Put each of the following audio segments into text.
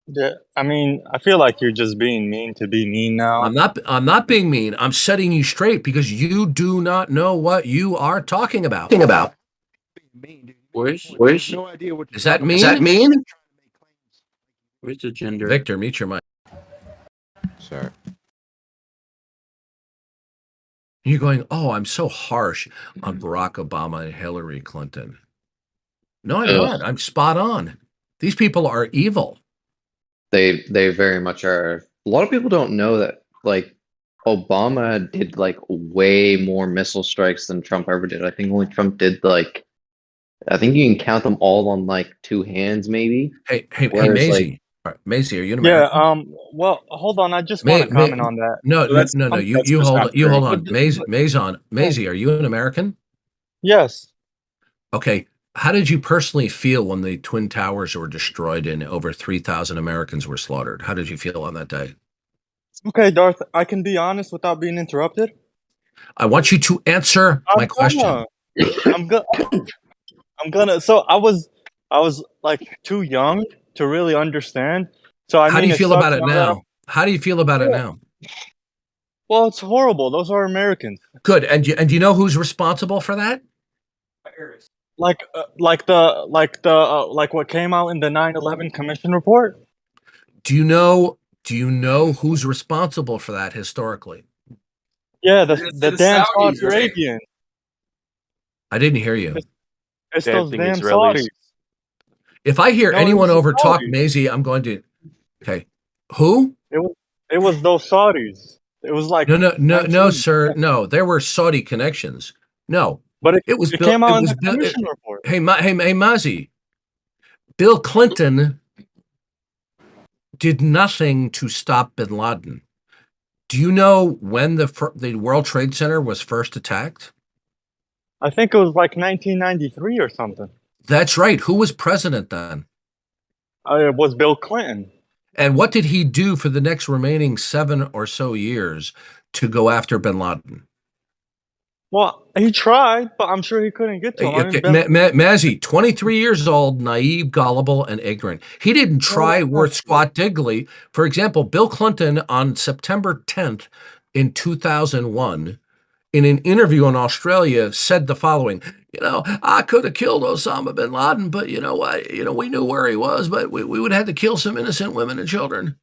Yeah, I mean, I feel like you're just being mean to be mean now. I'm not being mean. I'm setting you straight because you do not know what you are talking about. Where's Is that Is that mean? mean? Where's the gender? Victor, mute your mic. Sir. You're going, oh, I'm so harsh on Barack Obama and Hillary Clinton. No, I'm not. I'm spot on. These people are evil. They very much are. A lot of people don't know that like Obama did like way more missile strikes than Trump ever did. I think only Trump did like I think you can count them all on like two hands maybe. Hey, Whereas like Maisie. Maisie, are you an Yeah, American? well, hold on. I just want May, to may, comment on that. no, So no, no, no. that's You just hold not on. You true. hold But, on. Maisie, are you an American? yes. Okay. How did you personally feel when the Twin Towers were destroyed and over 3,000 Americans were slaughtered? How did you feel on that day? Okay, Darth, I can be honest without being interrupted. I want you to answer my I'm question. gonna. I'm gonna. I'm gonna. So I was like too young to really understand. So I How do mean, you it feel about sucks it now that I'm. now? How do you feel about it Yeah. now? Well, it's horrible. Those are Americans. Good. And you know who's responsible for that? Like what came out in the 9/11 Commission report. Do you know who's responsible for that historically? Yeah, It's the the damn Saudi Saudis, right? Arabians. I didn't hear you. It's Damn those thing damn Israelis. Saudis. If I hear No, it anyone was the over talk Saudis. Maisie, I'm going to. Okay. Who? It was it was those Saudis. It was like No, no, no, no, 19, sir. No, there were Saudi connections. No, but it, it was it Bill. came It out in was the Bill. commission report. Hey, Mazi. Bill Clinton did nothing to stop Bin Laden. Do you know when the World Trade Center was first attacked? I think it was like 1993 or something. That's right. Who was president then? It was Bill Clinton. And what did he do for the next remaining 7 or so years to go after Bin Laden? Well, he tried, but I'm sure he couldn't get to him. I mean, Okay, Mazzy, 23 years old, naive, gullible, and ignorant. He didn't no, try that's not worth true. squat diggly. For example, Bill Clinton on September 10th in 2001, in an interview in Australia, said the following, I could have killed Osama bin Laden, but you know what? We knew where he was, but we would have had to kill some innocent women and children.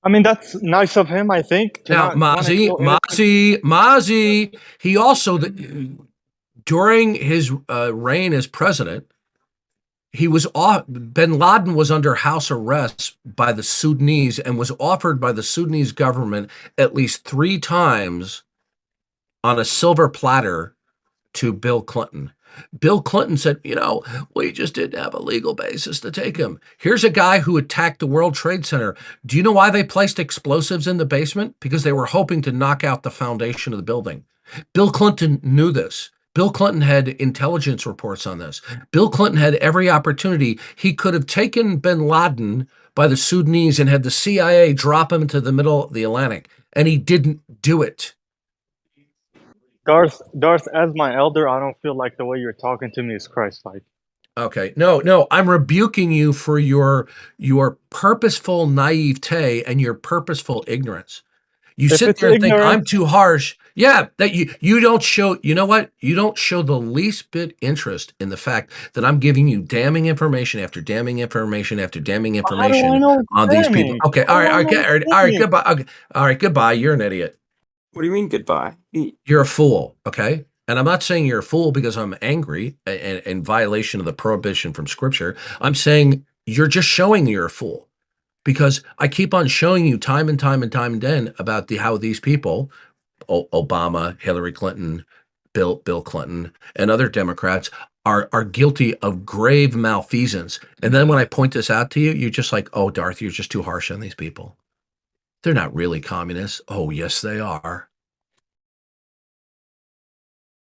I mean, that's nice of him, I think, to Now, not want to kill innocent people. Mozzie, he also, during his reign as president, bin Laden was under house arrest by the Sudanese and was offered by the Sudanese government at least 3 times on a silver platter to Bill Clinton. Bill Clinton said, we just didn't have a legal basis to take him. Here's a guy who attacked the World Trade Center. Do you know why they placed explosives in the basement? Because they were hoping to knock out the foundation of the building. Bill Clinton knew this. Bill Clinton had intelligence reports on this. Bill Clinton had every opportunity. He could have taken bin Laden by the Sudanese and had the CIA drop him into the middle of the Atlantic, and he didn't do it. Darth, as my elder, I don't feel like the way you're talking to me is Christ-like. Okay. No, I'm rebuking you for your purposeful naivete and your purposeful ignorance. You If sit it's there and think ignorance, I'm too harsh. Yeah, that you don't show, you know what? You don't show the least bit interest in the fact that I'm giving you damning information after damning information after damning how do I information know on it's these people. damning? Okay, How all do right, I okay, know it's all right, damning? goodbye. Okay, all right, goodbye. You're an idiot. What do you mean goodbye? You're a fool, okay? And I'm not saying you're a fool because I'm angry and in violation of the prohibition from scripture. I'm saying you're just showing you're a fool because I keep on showing you time and time and time again about how these people, Obama, Hillary Clinton, Bill Clinton, and other Democrats are guilty of grave malfeasance. And then when I point this out to you, you're just like, oh, Darth, you're just too harsh on these people. They're not really communists. Oh, yes, they are.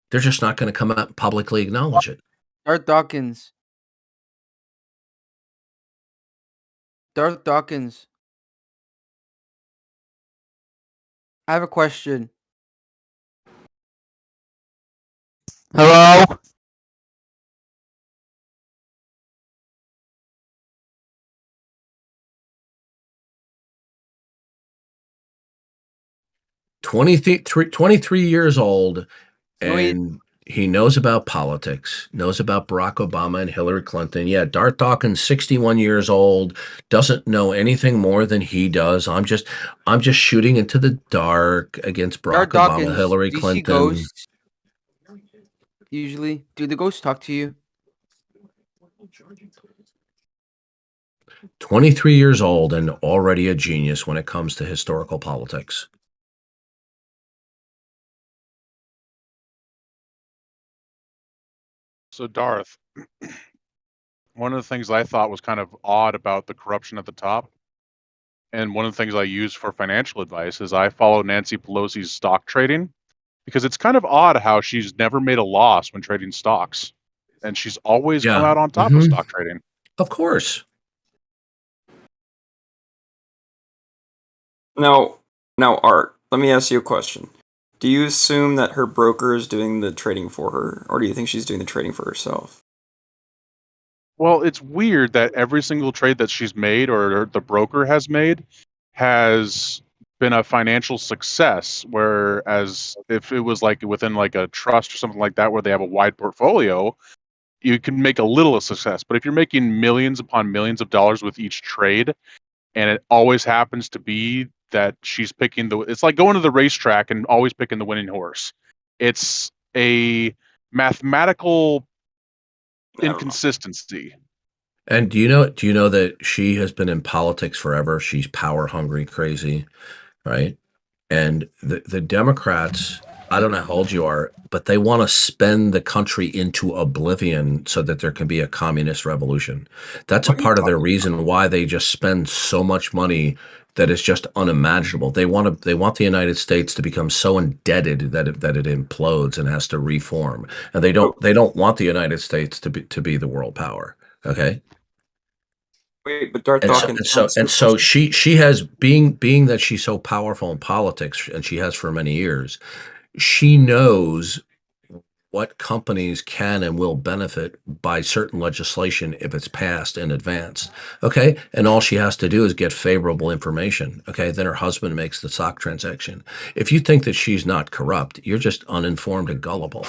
They're just not going to come out and publicly acknowledge it. Darth Dawkins. Darth Dawkins. I have a question. Hello? 23 years old, No, he- and he knows about politics, knows about Barack Obama and Hillary Clinton. Yeah, Darth Dawkins, 61 years old, doesn't know anything more than he does. I'm just shooting into the dark against Barack Darth Obama, Dawkins, Hillary do you see Clinton. ghosts? Usually, do the ghosts talk to you? 23 years old and already a genius when it comes to historical politics. So Darth, one of the things I thought was kind of odd about the corruption at the top, and one of the things I use for financial advice is I follow Nancy Pelosi's stock trading, because it's kind of odd how she's never made a loss when trading stocks, and she's always come Yeah. out on top of stock trading. Of course. Now, Art, let me ask you a question. Do you assume that her broker is doing the trading for her, or do you think she's doing the trading for herself? Well, it's weird that every single trade that she's made or the broker has made has been a financial success, whereas if it was like within like a trust or something like that where they have a wide portfolio, you can make a little of success. But if you're making millions upon millions of dollars with each trade, and it always happens to be that she's picking it's like going to the racetrack and always picking the winning horse. It's a mathematical inconsistency. And do you know that she has been in politics forever? She's power hungry, crazy, right? And the Democrats, I don't know how old you are, but they want to spend the country into oblivion so that there can be a communist revolution. That's a part of their reason why they just spend so much money that is just unimaginable. They want the United States to become so indebted that it implodes and has to reform. And they don't want the United States to be the world power. Okay. Wait, but Darth And Dawkins. so she has, being that she's so powerful in politics, and she has for many years, she knows what companies can and will benefit by certain legislation if it's passed in advance. Okay. And all she has to do is get favorable information. Okay. Then her husband makes the stock transaction. If you think that she's not corrupt, you're just uninformed and gullible.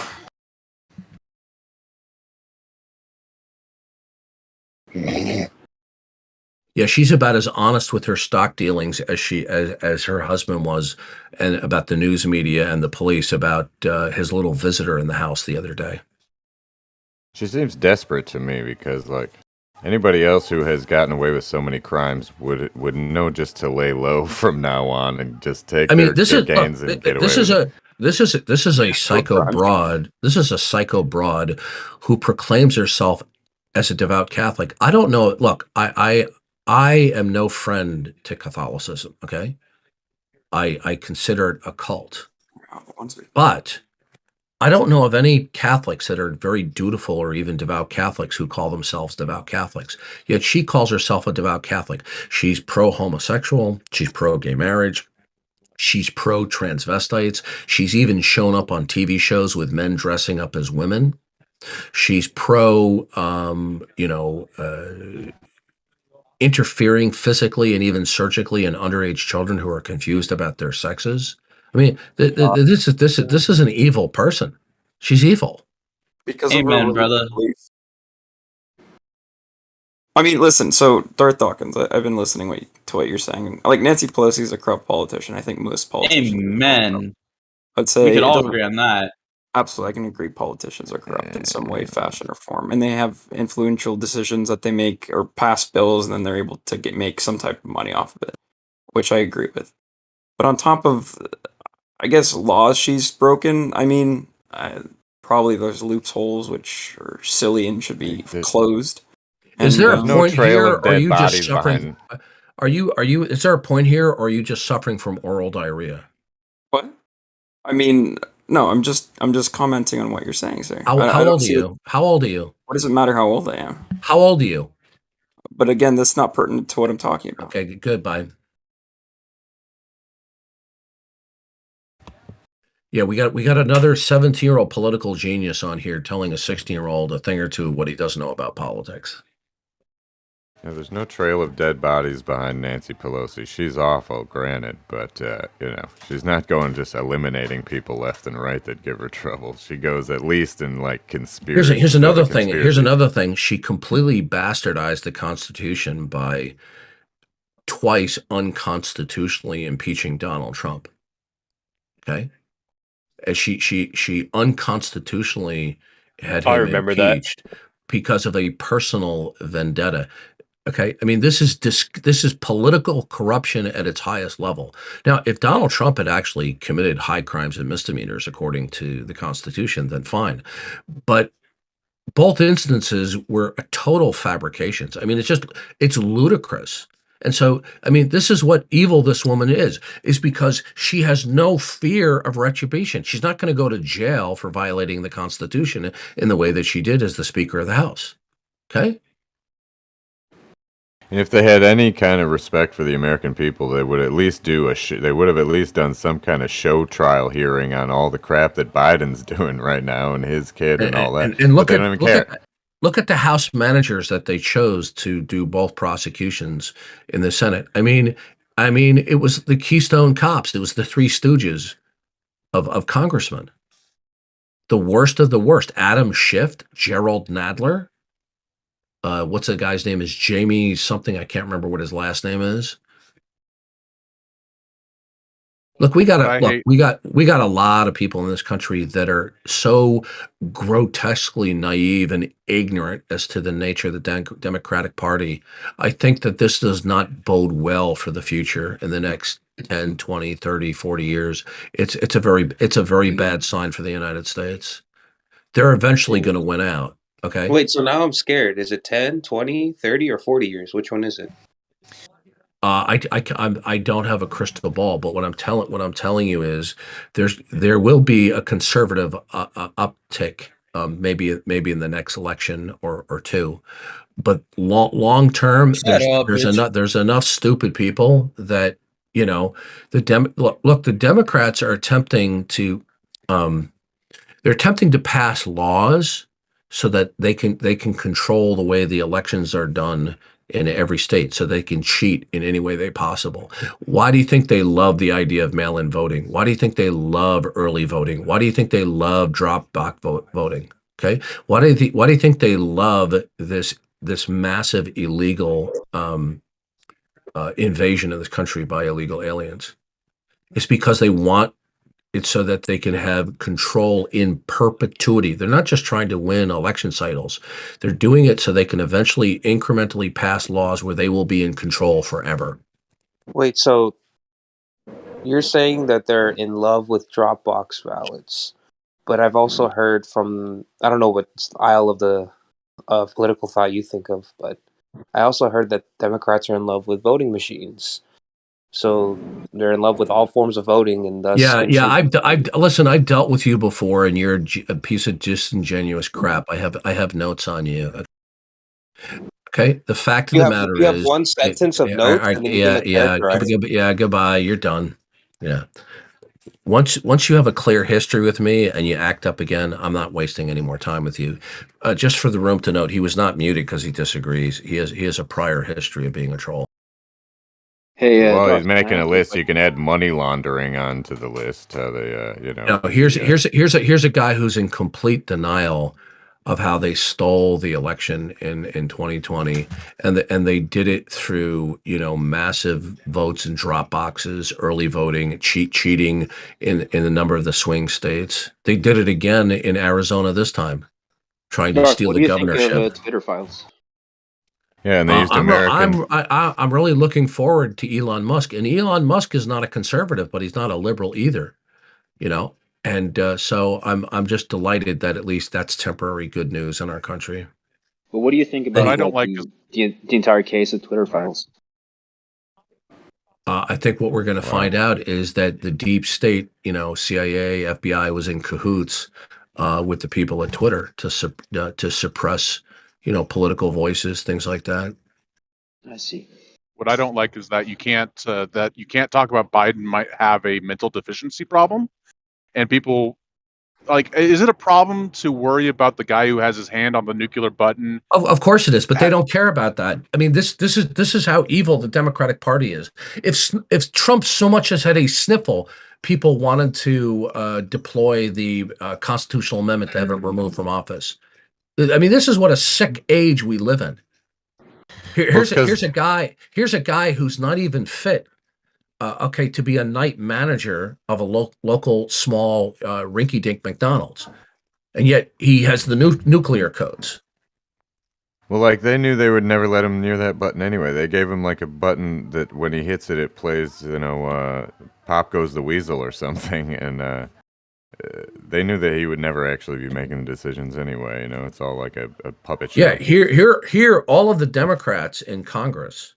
Yeah, she's about as honest with her stock dealings as her husband was, and about the news media and the police about his little visitor in the house the other day. She seems desperate to me because, like, anybody else who has gotten away with so many crimes would know just to lay low from now on and just take their gains and get away. This is a psycho broad. This is a psycho broad who proclaims herself as a devout Catholic. I don't know. Look, I am no friend to Catholicism, okay? I consider it a cult. But I don't know of any Catholics that are very dutiful or even devout Catholics who call themselves devout Catholics. Yet she calls herself a devout Catholic. She's pro-homosexual. She's pro-gay marriage. She's pro-transvestites. She's even shown up on TV shows with men dressing up as women. She's pro, interfering physically and even surgically in underage children who are confused about their sexes. I mean, this is an evil person. She's evil. Because Amen, of her brother. belief. I mean, listen. So Darth Dawkins, I've been listening to what you're saying. Like, Nancy Pelosi is a corrupt politician. I think most politicians. Amen. I'd say We could it all doesn't- agree on that. Absolutely, I can agree politicians are corrupt in some way, fashion, or form, and they have influential decisions that they make or pass bills, and then they're able to make some type of money off of it, which I agree with. But on top of, I guess, laws she's broken, I mean, probably there's loopholes which are silly and should be closed. Is there a no point trail here, of or are dead you just bodies suffering? behind. Is there a point here, or are you just suffering from oral diarrhea? What? I mean, no, I'm just commenting on what you're saying, sir. How old are you? How old are you? What does it matter how old I am? How old are you? But again, that's not pertinent to what I'm talking about. Okay, good. Bye. Yeah, we got another 17-year-old political genius on here telling a 16-year-old a thing or two of what he doesn't know about politics. Yeah, there's no trail of dead bodies behind Nancy Pelosi. She's awful, granted, but she's not going just eliminating people left and right that give her trouble. She goes at least in like conspiracy. Here's another thing. Here's another thing. She completely bastardized the Constitution by twice unconstitutionally impeaching Donald Trump. Okay, as she unconstitutionally had him impeached because of a personal vendetta. Okay, I mean this is political corruption at its highest level. Now, if Donald Trump had actually committed high crimes and misdemeanors according to the Constitution, then fine. But both instances were total fabrications. I mean, it's ludicrous. And so, I mean, this is what evil this woman is because she has no fear of retribution. She's not going to go to jail for violating the Constitution in the way that she did as the Speaker of the House. Okay? And if they had any kind of respect for the American people, they would at least do they would have at least done some kind of show trial hearing on all the crap that Biden's doing right now and his kid and all that. And look at the House managers that they chose to do both prosecutions in the Senate. I mean, it was the Keystone Cops. It was the Three Stooges of congressmen. The worst of the worst. Adam Schiff, Gerald Nadler. What's the guy's name? Is Jamie something? I can't remember what his last name is. Look, we got a lot of people in this country that are so grotesquely naive and ignorant as to the nature of the Democratic Party. I think that this does not bode well for the future in the next 10, 20, 30, 40 years. It's a very bad sign for the United States. They're eventually going to win out. Okay. Wait, so now I'm scared. Is it 10, 20, 30, or 40 years? Which one is it? I don't have a crystal ball, but what I'm telling you is there will be a conservative uptick, maybe in the next election or two, but long term, there's enough stupid people that the Democrats are attempting to pass laws so that they can control the way the elections are done in every state, so they can cheat in any way they possible. Why do you think they love the idea of mail-in voting? Why do you think they love early voting? Why do you think they love drop box voting? Okay, why do you think they love this massive illegal invasion of this country by illegal aliens? It's because they want it's so that they can have control in perpetuity. They're not just trying to win election cycles. They're doing it so they can eventually incrementally pass laws where they will be in control forever. Wait, so you're saying that they're in love with Dropbox ballots, but I've also heard from, I don't know what aisle of political thought you think of, but I also heard that Democrats are in love with voting machines. So they're in love with all forms of voting, and thus I've dealt with you before, and you're a piece of disingenuous crap. I have notes on you. Okay, the fact of the matter is, you have one sentence of notes, and then goodbye. You're done. Yeah. Once you have a clear history with me and you act up again, I'm not wasting any more time with you. Just for the room to note, he was not muted because he disagrees. He has a prior history of being a troll. Hey, well, he's making a list. You can add money laundering onto the list. No, here's a guy who's in complete denial of how they stole the election in 2020, and they did it through massive votes in drop boxes, early voting, cheating in a number of the swing states. They did it again in Arizona this time, trying to steal the governorship. What do you think of Twitter files? Yeah, and they used American. I'm really looking forward to Elon Musk, and Elon Musk is not a conservative, but he's not a liberal either, And so I'm just delighted that at least that's temporary good news in our country. Well, what do you think about the entire case of Twitter files? I think what we're going to find out is that the deep state, CIA, FBI was in cahoots with the people at Twitter to suppress political voices, things like that. I see. What I don't like is that you can't talk about Biden might have a mental deficiency problem, and people like, is it a problem to worry about the guy who has his hand on the nuclear button? Of course it is, but they don't care about that. I mean, this is how evil the Democratic Party is. If Trump so much as had a sniffle, people wanted to deploy the constitutional amendment to have him removed from office. I mean, this is what a sick age we live in. Here's a guy who's not even fit, to be a night manager of a local small rinky-dink McDonald's, and yet he has the nuclear codes. Well, like, they knew they would never let him near that button anyway. They gave him like a button that when he hits it, it plays, Pop Goes the Weasel or something, and they knew that he would never actually be making the decisions anyway. You know, it's all like a puppet show. Yeah, here, all of the Democrats in Congress,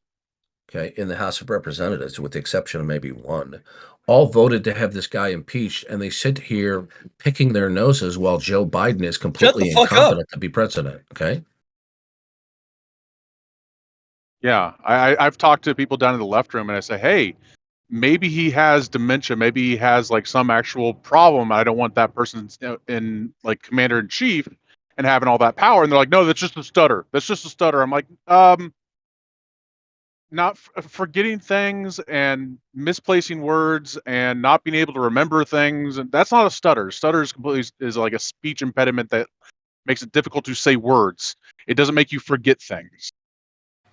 in the House of Representatives, with the exception of maybe one, all voted to have this guy impeached, and they sit here picking their noses while Joe Biden is completely incompetent to be president. Okay. Yeah, I've talked to people down in the left room, and I say, hey, maybe he has dementia, maybe he has like some actual problem. I don't want that person in like commander in chief and having all that power. And they're like, no, that's just a stutter. That's just a stutter. I'm like, not forgetting things and misplacing words and not being able to remember things. And that's not a stutter. Stutter is like a speech impediment that makes it difficult to say words. It doesn't make you forget things.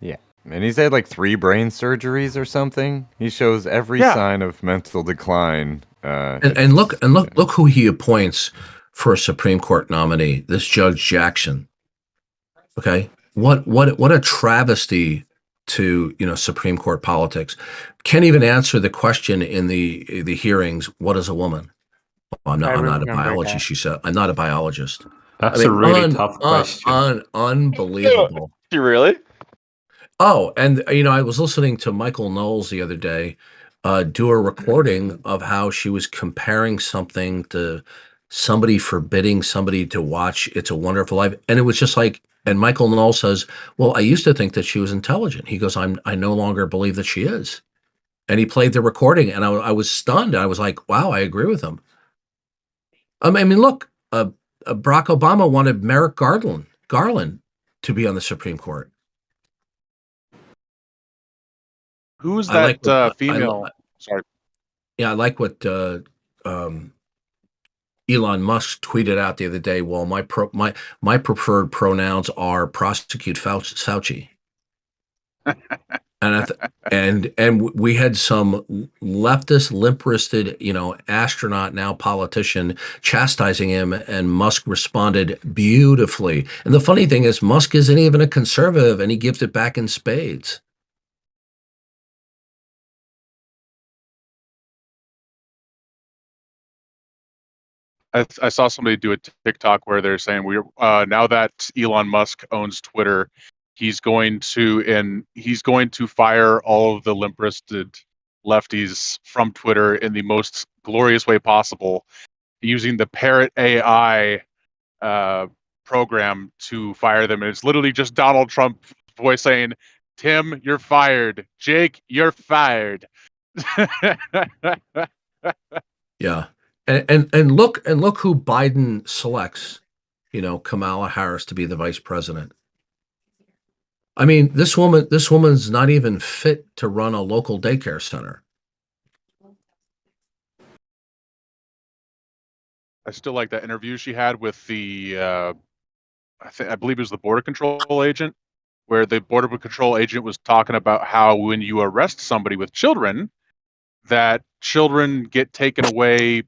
Yeah. And he's had like 3 brain surgeries or something. He shows every sign of mental decline. And look who he appoints for a Supreme Court nominee. This Judge Jackson. Okay, what a travesty to Supreme Court politics. Can't even answer the question in the hearings. What is a woman? Well, I'm not a biologist. She said, I'm not a biologist. That's a really tough question. Unbelievable. You really? Oh, and I was listening to Michael Knowles the other day do a recording of how she was comparing something to somebody forbidding somebody to watch It's a Wonderful Life, and it was just like. And Michael Knowles says, "Well, I used to think that she was intelligent." He goes, "I no longer believe that she is." And he played the recording, and I was stunned. I was like, "Wow, I agree with him." I mean, look, Barack Obama wanted Merrick Garland to be on the Supreme Court. Who's that female? Sorry. Yeah, I like what Elon Musk tweeted out the other day. Well, my preferred pronouns are prosecute Fauci. and we had some leftist, limp-wristed, astronaut, now politician, chastising him, and Musk responded beautifully. And the funny thing is, Musk isn't even a conservative, and he gives it back in spades. I saw somebody do a TikTok where they're saying now that Elon Musk owns Twitter, he's going to fire all of the limp-wristed lefties from Twitter in the most glorious way possible, using the Parrot AI program to fire them. And it's literally just Donald Trump's voice saying, "Tim, you're fired. Jake, you're fired." Yeah. And look who Biden selects, Kamala Harris to be the vice president. I mean, this woman's not even fit to run a local daycare center. I still like that interview she had with the, I believe it was the border control agent, where the border control agent was talking about how when you arrest somebody with children, that children get taken away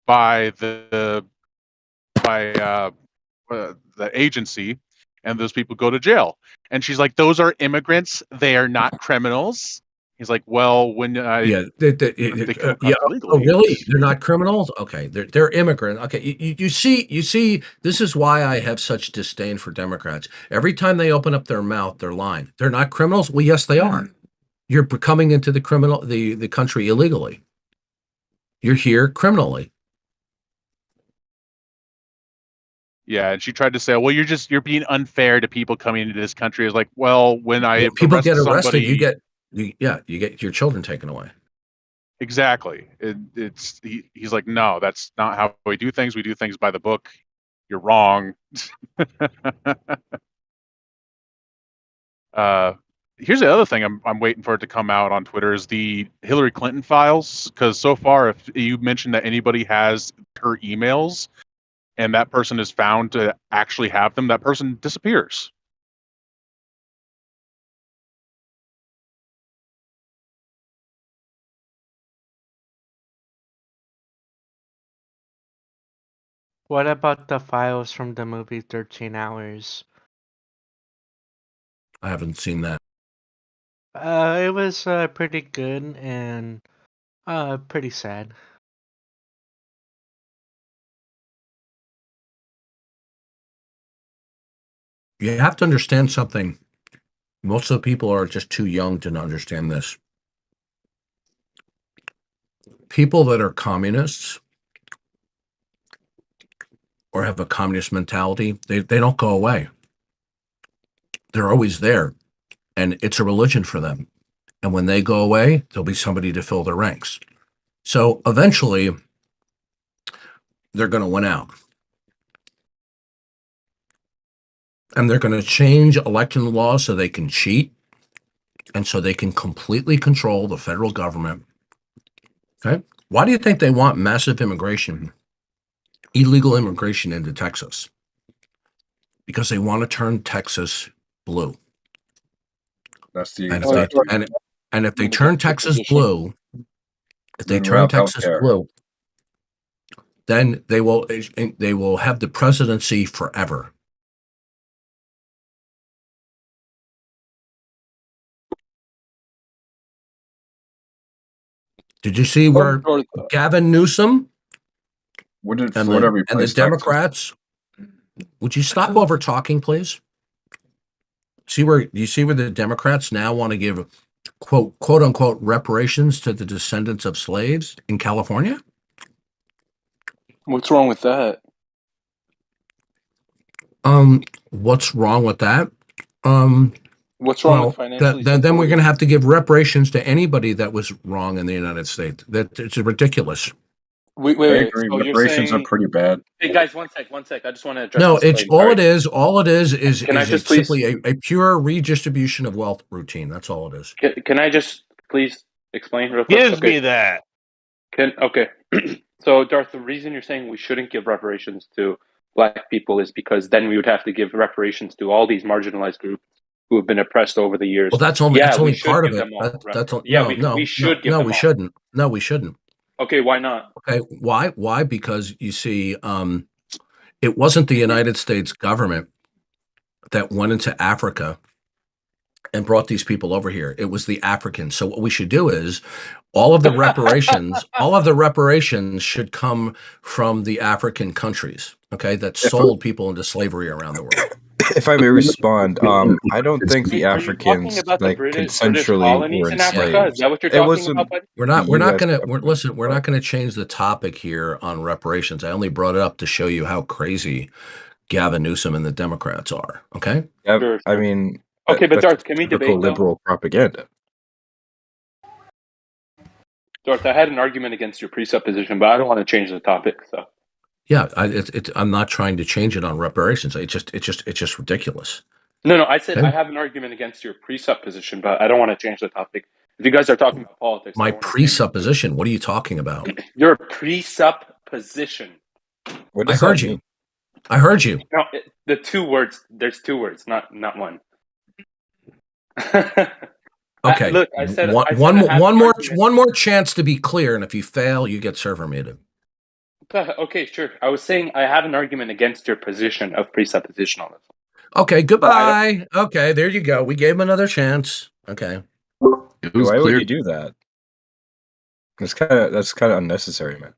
by the agency, and those people go to jail. And she's like, "Those are immigrants. They are not criminals." He's like, "Well, when they oh, really? They're not criminals? Okay, they're immigrants. Okay, you see, this is why I have such disdain for Democrats. Every time they open up their mouth, they're lying. They're not criminals. Well, yes, they are. You're coming into the country illegally. You're here criminally. Yeah, and she tried to say, "Well, you're being unfair to people coming into this country." It's like, well, when people get arrested, you get your children taken away. Exactly. He's like, no, that's not how we do things. We do things by the book. You're wrong. Here's the other thing I'm waiting for it to come out on Twitter is the Hillary Clinton files. Because so far, if you mention that anybody has her emails and that person is found to actually have them, that person disappears. What about the files from the movie 13 Hours? I haven't seen that. It was pretty good and pretty sad. You have to understand something. Most of the people are just too young to understand this. People that are communists or have a communist mentality, they don't go away. They're always there. And it's a religion for them. And when they go away, there'll be somebody to fill their ranks. So eventually, they're going to win out. And they're going to change election laws so they can cheat and so they can completely control the federal government. Okay? Why do you think they want massive immigration, illegal immigration into Texas? Because they want to turn Texas blue. That's the and if they turn Texas blue, then they will have the presidency forever. Did you see where Gavin Newsom and the Democrats? Would you stop over talking, please? Do you see where the Democrats now want to give quote unquote reparations to the descendants of slaves in California? What's wrong with that? What's wrong with that? What's wrong with financially? Then we're going to have to give reparations to anybody that was wrong in the United States. It's ridiculous. Wait. I agree. So reparations are pretty bad. Hey guys, one sec. I just want to address. No, it's all it is simply a pure redistribution of wealth routine. That's all it is. Can I just please explain real quick? Gives me that. Okay. So Darth, the reason you're saying we shouldn't give reparations to Black people is because then we would have to give reparations to all these marginalized groups who have been oppressed over the years. Well, that's only part of it. We should give them we shouldn't. No, we shouldn't. Okay, why not? Okay, why? Because you see, it wasn't the United States government that went into Africa and brought these people over here. It was the Africans. So what we should do is all of the reparations should come from the African countries, okay, that sold people into slavery around the world. If I may respond, I don't think the Africans consensually were enslaved. Is that what you're talking about? We're not gonna change the topic here on reparations. I only brought it up to show you how crazy Gavin Newsom and the Democrats are. Okay. Sure. I mean, okay, but Darth, can we debate liberal propaganda? Darth, I had an argument against your presupposition, but I don't want to change the topic. So. Yeah, I'm not trying to change it on reparations. It's just ridiculous. No. I said I have an argument against your presupposition, but I don't want to change the topic. If you guys are talking about politics, my presupposition. What are you talking about? Your presupposition. I heard you. I heard you. No, the two words. There's two words, not one. Okay. Look, I said one more chance to be clear, and if you fail, you get server muted. Okay, sure. I was saying I have an argument against your position of presuppositionalism. Okay, goodbye. Okay, there you go. We gave him another chance. Okay. Why would you do that? That's kind of unnecessary, man.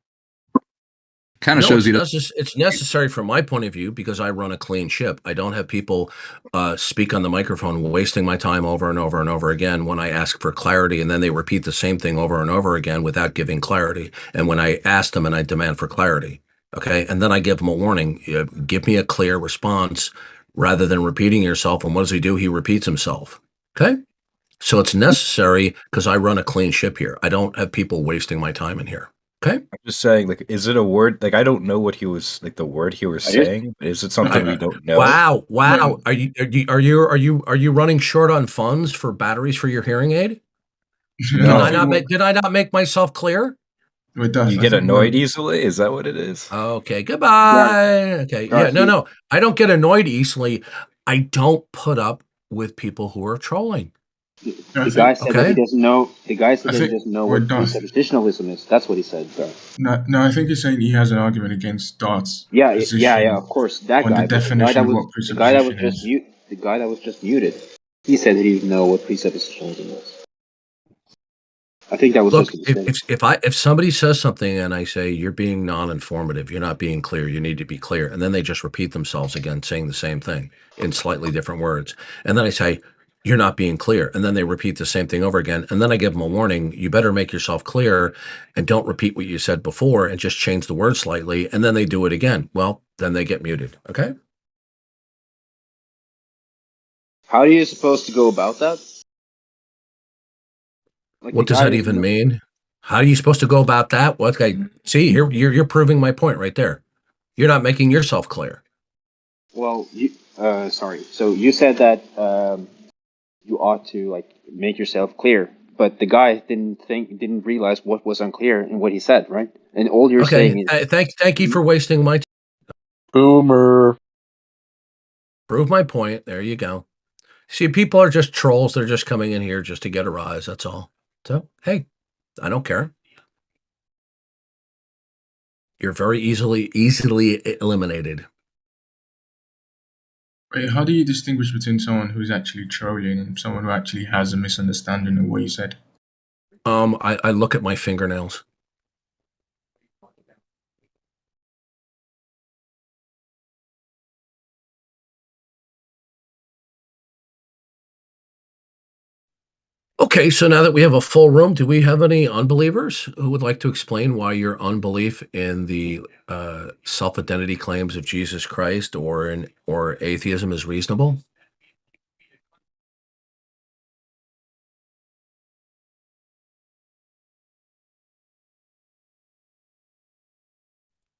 Kind of shows you it's necessary from my point of view because I run a clean ship. I don't have people speak on the microphone wasting my time over and over and over again when I ask for clarity, and then they repeat the same thing over and over again without giving clarity. And when I ask them and I demand for clarity, okay, and then I give them a warning, give me a clear response rather than repeating yourself. And what does he do? He repeats himself. Okay. So it's necessary because I run a clean ship here. I don't have people wasting my time in here. Okay. I'm just saying, like, is it a word? Like, I don't know what he was like. The word he was saying. Is it something we don't know? Wow. Are you running short on funds for batteries for your hearing aid? No. Did I not make myself clear? You get annoyed easily? Is that what it is? Okay, goodbye. Okay, yeah, Darth, no. I don't get annoyed easily. I don't put up with people who are trolling. The guy said that he doesn't know. The guy said that he doesn't know what presuppositionalism is. That's what he said, Darth. No, I think he's saying he has an argument against Darth's position. Yeah. Of course, that guy. The definition of what presupposition is. The guy that was just muted. He said that he didn't know what presuppositionalism was. I think that was Look, just a mistake. if somebody says something and I say you're being non-informative, you're not being clear, you need to be clear, and then they just repeat themselves again, saying the same thing in slightly different words, and then I say you're not being clear, and then they repeat the same thing over again, and then I give them a warning: you better make yourself clear, and don't repeat what you said before, and just change the word slightly, and then they do it again. Well, then they get muted. Okay. How are you supposed to go about that? Like, what does that even mean? How are you supposed to go about that? What? See, here you're proving my point right there. You're not making yourself clear. Well, sorry. So you said that you ought to make yourself clear, but the guy didn't realize what was unclear in what he said, right? And all you're saying is thank you for wasting my time. Boomer. Prove my point. There you go. See, people are just trolls. They're just coming in here just to get a rise. That's all. So, hey, I don't care. You're very easily eliminated. Wait, how do you distinguish between someone who's actually trolling and someone who actually has a misunderstanding of what you said? I look at my fingernails. Okay, so now that we have a full room, do we have any unbelievers who would like to explain why your unbelief in the self-identity claims of Jesus Christ or atheism is reasonable?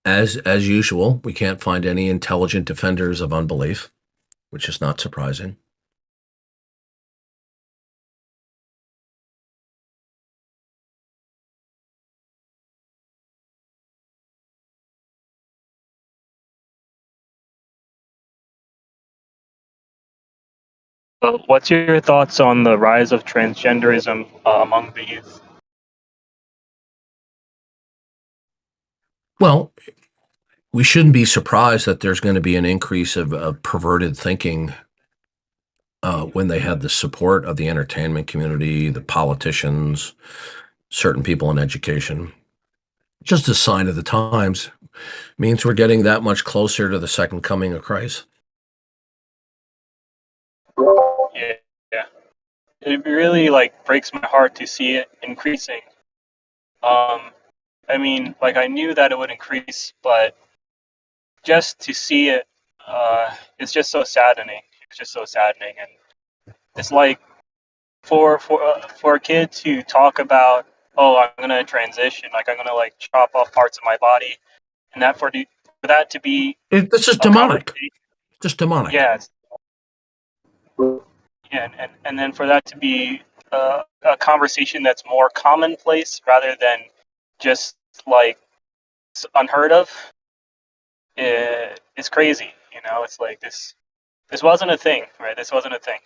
As usual, we can't find any intelligent defenders of unbelief, which is not surprising. What's your thoughts on the rise of transgenderism among the youth? Well, we shouldn't be surprised that there's going to be an increase of perverted thinking when they have the support of the entertainment community, the politicians, certain people in education. Just a sign of the times. Means we're getting that much closer to the second coming of Christ. Yeah. It really breaks my heart to see it increasing. I mean, I knew that it would increase, but just to see it, it's just so saddening. It's just so saddening, and it's like for a kid to talk about, oh, I'm gonna transition, I'm gonna chop off parts of my body, and that for that to be this is demonic. Just demonic. Yeah. Yeah, and then for that to be a conversation that's more commonplace rather than just unheard of, it's crazy. It's like this wasn't a thing, right? This wasn't a thing.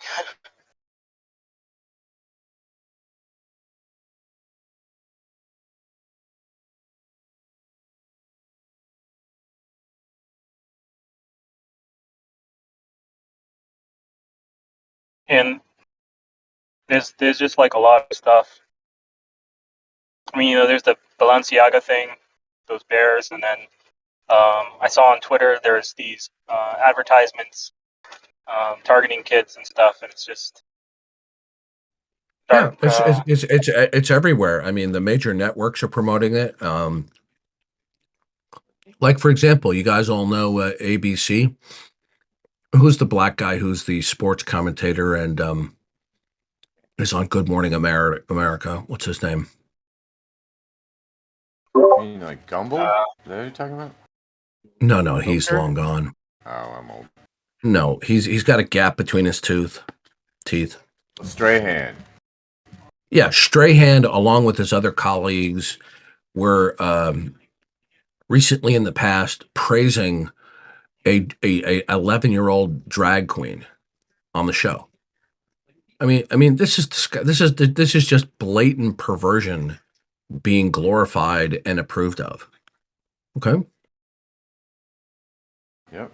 And there's just a lot of stuff. I mean, there's the Balenciaga thing, those bears, and then I saw on Twitter there's these advertisements targeting kids and stuff, and it's just dark. Yeah, it's everywhere. I mean, the major networks are promoting it. For example, you guys all know ABC. Who's the black guy who's the sports commentator, and is on Good Morning America. What's his name? You mean like Gumbel? Is that what you're talking about? No, he's long gone. Oh, I'm old. No, he's got a gap between his teeth. Strahan. Yeah, Strahan, along with his other colleagues, were recently in the past praising a 11-year-old drag queen on the show. I mean, this is just blatant perversion being glorified and approved of. Okay. Yep.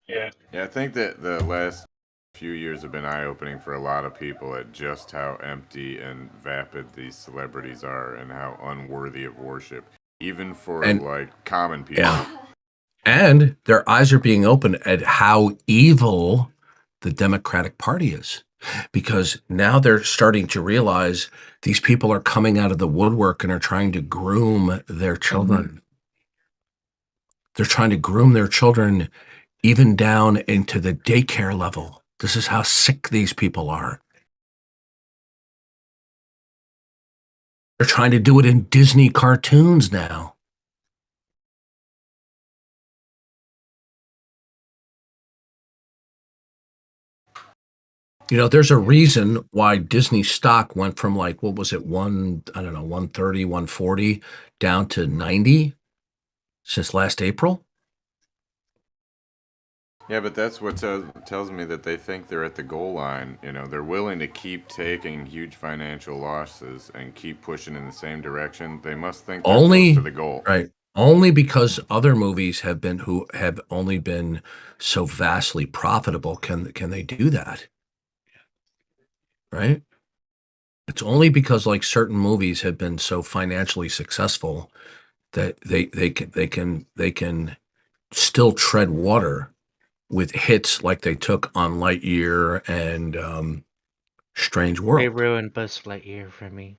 Yeah. Yeah, I think that the last few years have been eye-opening for a lot of people at just how empty and vapid these celebrities are and how unworthy of worship, even for like common people. Yeah. And their eyes are being opened at how evil the Democratic Party is, because now they're starting to realize these people are coming out of the woodwork and are trying to groom their children. They're trying to groom their children even down into the daycare level. This is how sick these people are. They're trying to do it in Disney cartoons now. You know, there's a reason why Disney stock went from like, what was it, 130, 140 down to 90 since last April. Yeah, but that's what tells me that they think they're at the goal line. You know, they're willing to keep taking huge financial losses and keep pushing in the same direction. They must think they're close to the goal. Right. Only because other movies have only been so vastly profitable can they do that. Right? It's only because like certain movies have been so financially successful that they can still tread water with hits like they took on Lightyear and Strange World. They ruined Buzz Lightyear for me.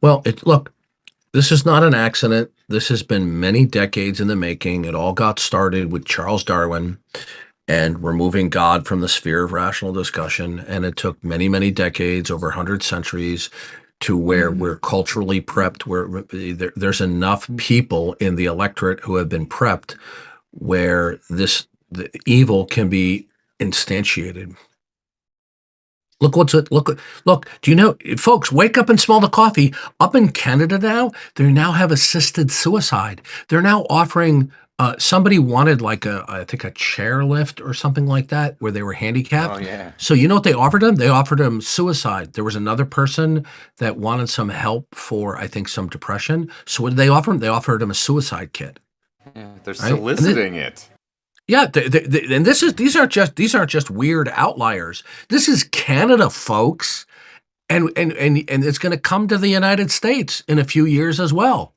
Well, look, this is not an accident. This has been many decades in the making. It all got started with Charles Darwin and removing God from the sphere of rational discussion. And it took many, many decades, over 100 centuries, to where we're culturally prepped, where there's enough people in the electorate who have been prepped where the evil can be instantiated. Look, do you know, folks, wake up and smell the coffee. Up in Canada now, they now have assisted suicide. They're now offering, somebody wanted like I think a chair lift or something like that where they were handicapped. Oh, yeah. So you know what they offered them? They offered them suicide. There was another person that wanted some help for, I think, some depression. So what did they offer them? They offered them a suicide kit. Yeah, they're soliciting it. Yeah, and these aren't just weird outliers. This is Canada, folks, and it's going to come to the United States in a few years as well.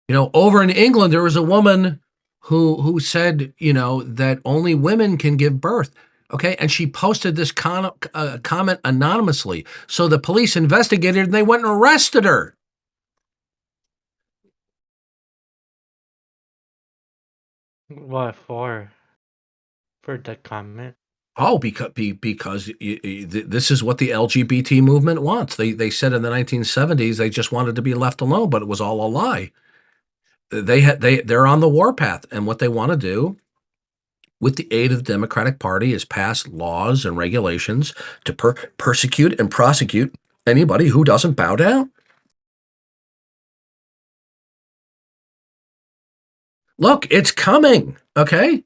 You know, over in England, there was a woman who said, you know, that only women can give birth. Okay, and she posted this comment anonymously. So the police investigated and they went and arrested her. What for? For the comment? Oh, because this is what the LGBT movement wants. They said in the 1970s they just wanted to be left alone, but it was all a lie. They're on the warpath, and what they want to do, with the aid of the Democratic Party, is pass laws and regulations to persecute and prosecute anybody who doesn't bow down. Look, it's coming. Okay.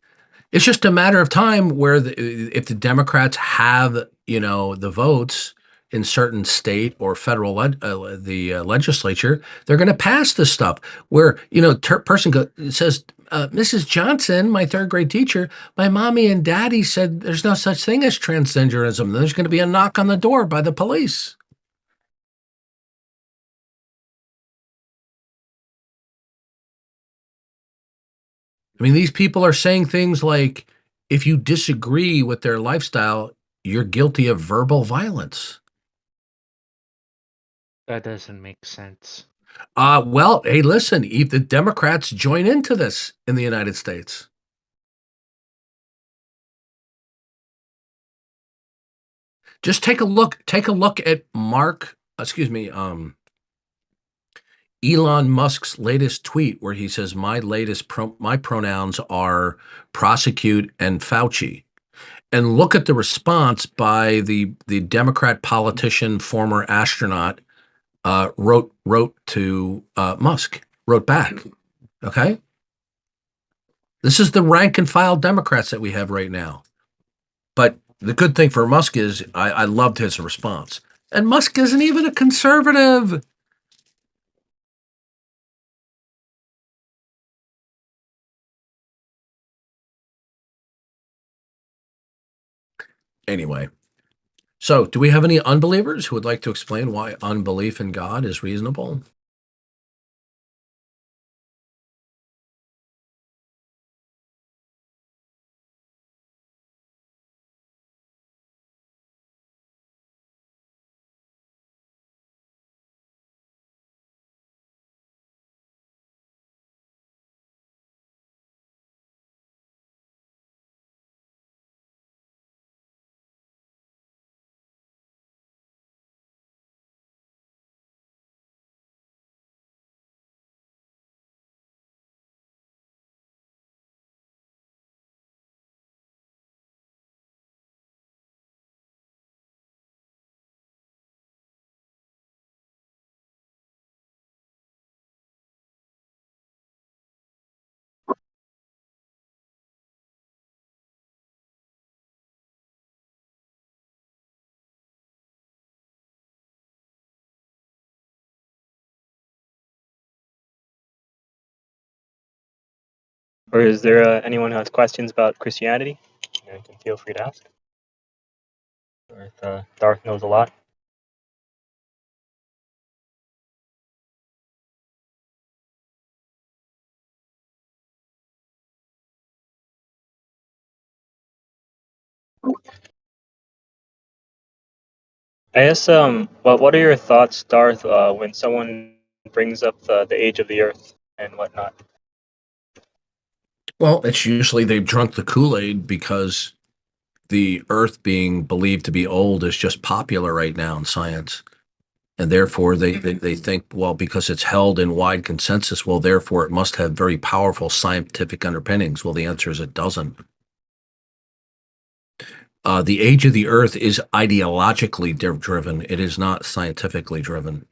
It's just a matter of time where if the Democrats have, you know, the votes in certain state or federal legislature, they're going to pass this stuff. Where, you know, person says, Mrs. Johnson, my third grade teacher, my mommy and daddy said there's no such thing as transgenderism. There's going to be a knock on the door by the police. I mean, these people are saying things like, if you disagree with their lifestyle, you're guilty of verbal violence. That doesn't make sense. Well, hey, listen, if the Democrats join into this in the United States. Just take a look at Elon Musk's latest tweet where he says my pronouns are prosecute and Fauci. And look at the response by the Democrat politician, former astronaut, wrote to Musk, wrote back. Okay? This is the rank and file Democrats that we have right now. But the good thing for Musk is I loved his response. And Musk isn't even a conservative. Anyway, so do we have any unbelievers who would like to explain why unbelief in God is reasonable? Or is there anyone who has questions about Christianity? You can feel free to ask. Or if Darth knows a lot. I guess, what are your thoughts, Darth, when someone brings up the age of the Earth and whatnot? Well, it's usually they've drunk the Kool-Aid because the Earth being believed to be old is just popular right now in science. And therefore, they think, well, because it's held in wide consensus, well, therefore it must have very powerful scientific underpinnings. Well, the answer is it doesn't. The age of the Earth is ideologically driven. It is not scientifically driven.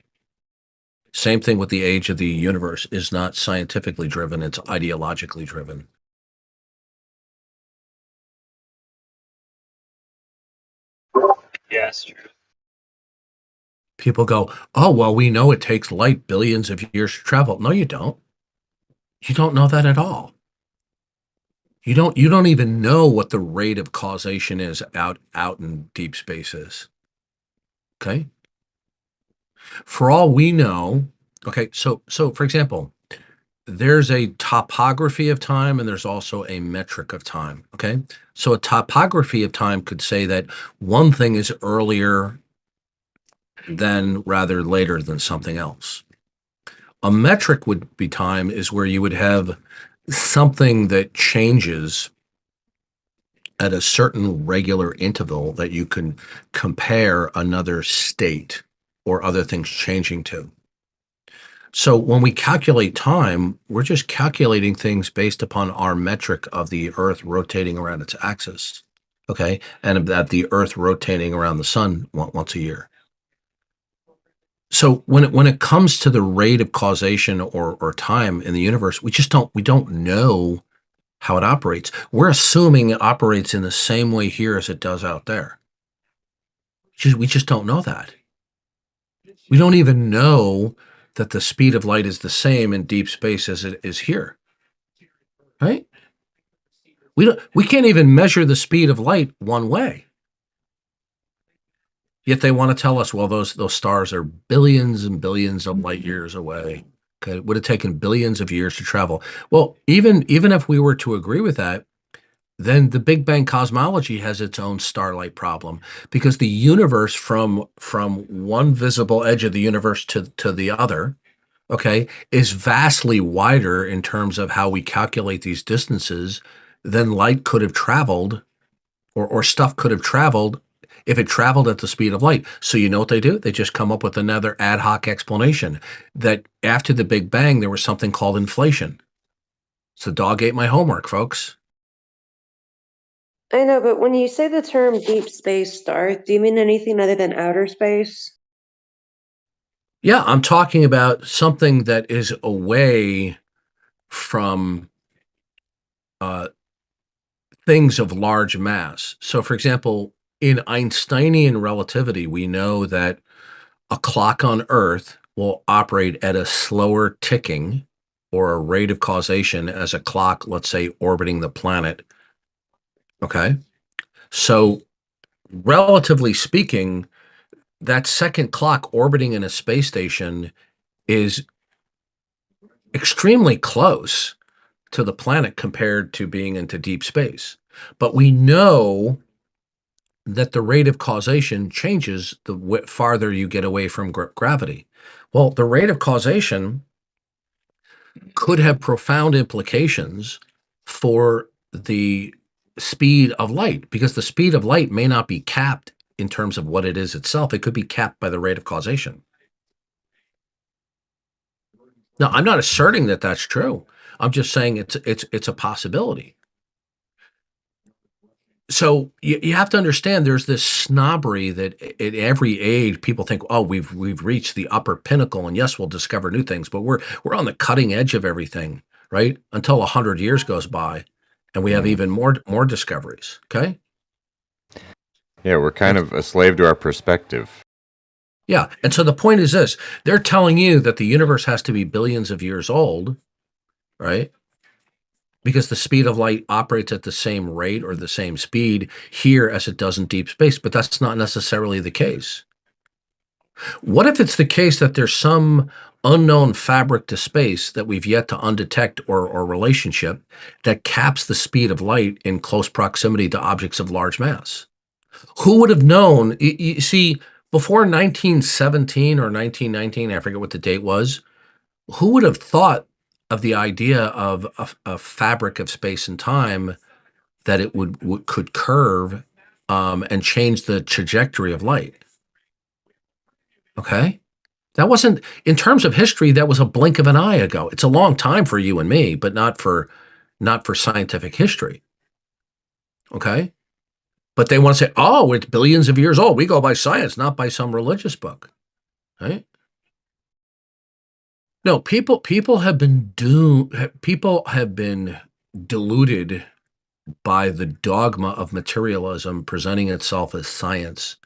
Same thing with the age of the universe is not scientifically driven. It's ideologically driven. Yes, true. People go, oh, well, we know it takes light billions of years to travel. No, you don't. You don't know that at all. You don't even know what the rate of causation is out in deep spaces. Okay? For all we know, okay, so for example, there's a topography of time and there's also a metric of time, okay? So a topography of time could say that one thing is earlier than rather later than something else. A metric would be time is where you would have something that changes at a certain regular interval that you can compare another state or other things changing to. So when we calculate time, we're just calculating things based upon our metric of the Earth rotating around its axis, okay? And that the Earth rotating around the sun once a year. So when it comes to the rate of causation or time in the universe, we don't know how it operates. We're assuming it operates in the same way here as it does out there. We just don't know that. We don't even know that the speed of light is the same in deep space as it is here. Right? We can't even measure the speed of light one way. Yet they want to tell us, well, those stars are billions and billions of light years away. Okay, it would have taken billions of years to travel. Well, even if we were to agree with that, then the Big Bang cosmology has its own starlight problem, because the universe from one visible edge of the universe to the other, okay, is vastly wider in terms of how we calculate these distances than light could have traveled, or stuff could have traveled if it traveled at the speed of light. So you know what they do? They just come up with another ad hoc explanation that after the Big Bang, there was something called inflation. So dog ate my homework, folks. I know, but when you say the term deep space, Darth, do you mean anything other than outer space? Yeah, I'm talking about something that is away from things of large mass. So, for example, in Einsteinian relativity, we know that a clock on Earth will operate at a slower ticking or a rate of causation as a clock, let's say, orbiting the planet. Okay. So, relatively speaking, that second clock orbiting in a space station is extremely close to the planet compared to being into deep space. But we know that the rate of causation changes the farther you get away from gravity. Well, the rate of causation could have profound implications for the speed of light, because the speed of light may not be capped in terms of what it is itself. It could be capped by the rate of causation. Now, I'm not asserting that that's true. I'm just saying it's a possibility. So you have to understand, there's this snobbery that at every age people think, oh, we've reached the upper pinnacle, and yes, we'll discover new things, but we're on the cutting edge of everything, right? Until 100 years goes by, and we have even more discoveries. Okay. Yeah, we're kind of a slave to our perspective. Yeah, and so the point is this: they're telling you that the universe has to be billions of years old, right? Because the speed of light operates at the same rate or the same speed here as it does in deep space, but that's not necessarily the case. What if it's the case that there's some unknown fabric to space that we've yet to undetect, or relationship that caps the speed of light in close proximity to objects of large mass? Who would have known? You see, before 1917 or 1919, I forget what the date was, who would have thought of the idea of a fabric of space and time that it could curve and change the trajectory of light? Okay, that wasn't, in terms of history, that was a blink of an eye ago. It's a long time for you and me, but not for scientific history. Okay, but they want to say, oh, it's billions of years old. We go by science, not by some religious book, right? No, people have been deluded by the dogma of materialism presenting itself as science,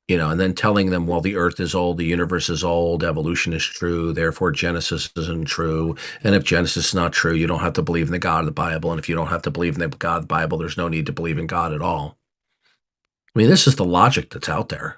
and then telling them, well, the earth is old, the universe is old, evolution is true, therefore Genesis isn't true. And if Genesis is not true, you don't have to believe in the God of the Bible. And if you don't have to believe in the God of the Bible, there's no need to believe in God at all. I mean, this is the logic that's out there.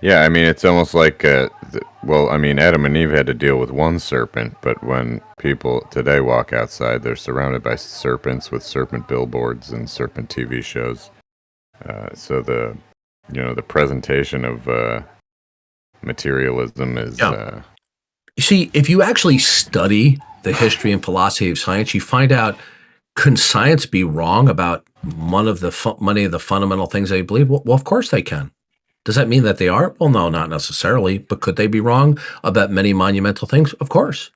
Yeah, I mean, it's almost like, Adam and Eve had to deal with one serpent, but when people today walk outside, they're surrounded by serpents with serpent billboards and serpent TV shows. So the presentation of materialism is... You see, if you actually study the history and philosophy of science, you find out, can science be wrong about many of the fundamental things they believe? Well, of course they can. Does that mean that they are? Well, no, not necessarily. But could they be wrong about many monumental things? Of course.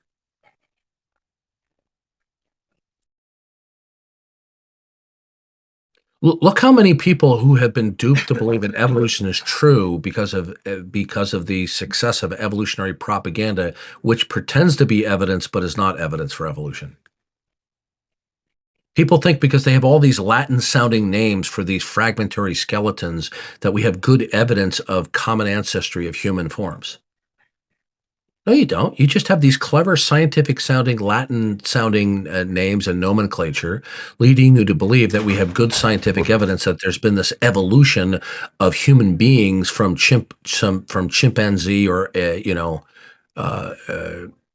Look how many people who have been duped to believe that evolution is true because of the success of evolutionary propaganda, which pretends to be evidence but is not evidence for evolution. People think because they have all these Latin-sounding names for these fragmentary skeletons that we have good evidence of common ancestry of human forms. No, you don't. You just have these clever scientific sounding, Latin sounding names and nomenclature, leading you to believe that we have good scientific evidence that there's been this evolution of human beings from chimpanzee or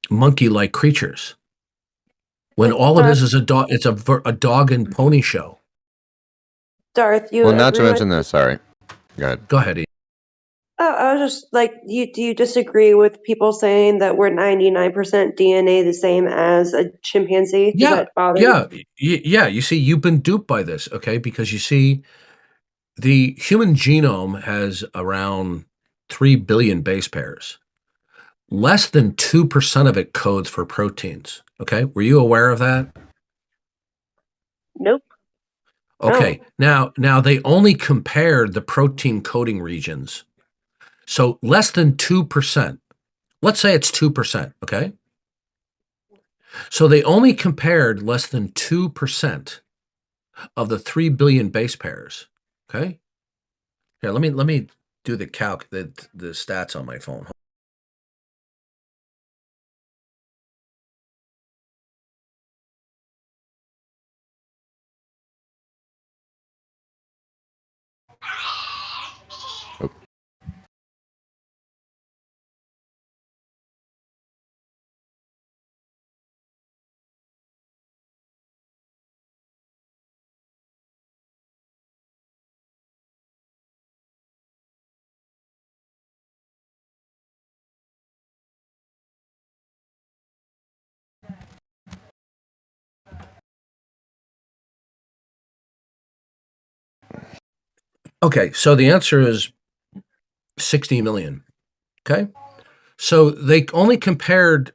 monkey-like creatures. When all it is a dog. It's a dog and pony show. Darth, you well, not to agree mention with this. Sorry, go ahead. Go ahead, Ian. Oh, I was just like, do you disagree with people saying that we're 99% DNA the same as a chimpanzee? Does Yeah, that bother you? yeah. You see, you've been duped by this, okay? Because you see, the human genome has around 3 billion base pairs. Less than 2% of it codes for proteins. Okay, were you aware of that? Nope. Okay, Oh. now they only compared the protein coding regions. So less than 2%. Let's say it's 2%, okay? So they only compared less than 2% of the 3 billion base pairs, okay? Here, let me do the the stats on my phone. Okay, so the answer is 60 million. Okay, so they only compared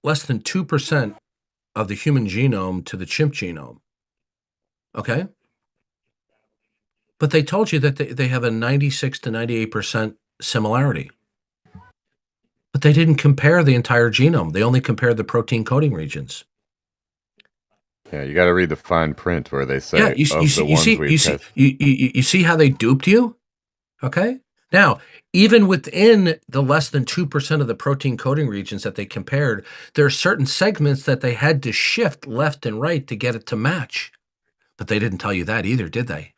less than 2% of the human genome to the chimp genome. Okay, but they told you that they have a 96 to 98% similarity. But they didn't compare the entire genome. They only compared the protein coding regions. Yeah, you got to read the fine print where they say you see how they duped you? Okay. Now, even within the less than 2% of the protein coding regions that they compared, there are certain segments that they had to shift left and right to get it to match. But they didn't tell you that either, did they?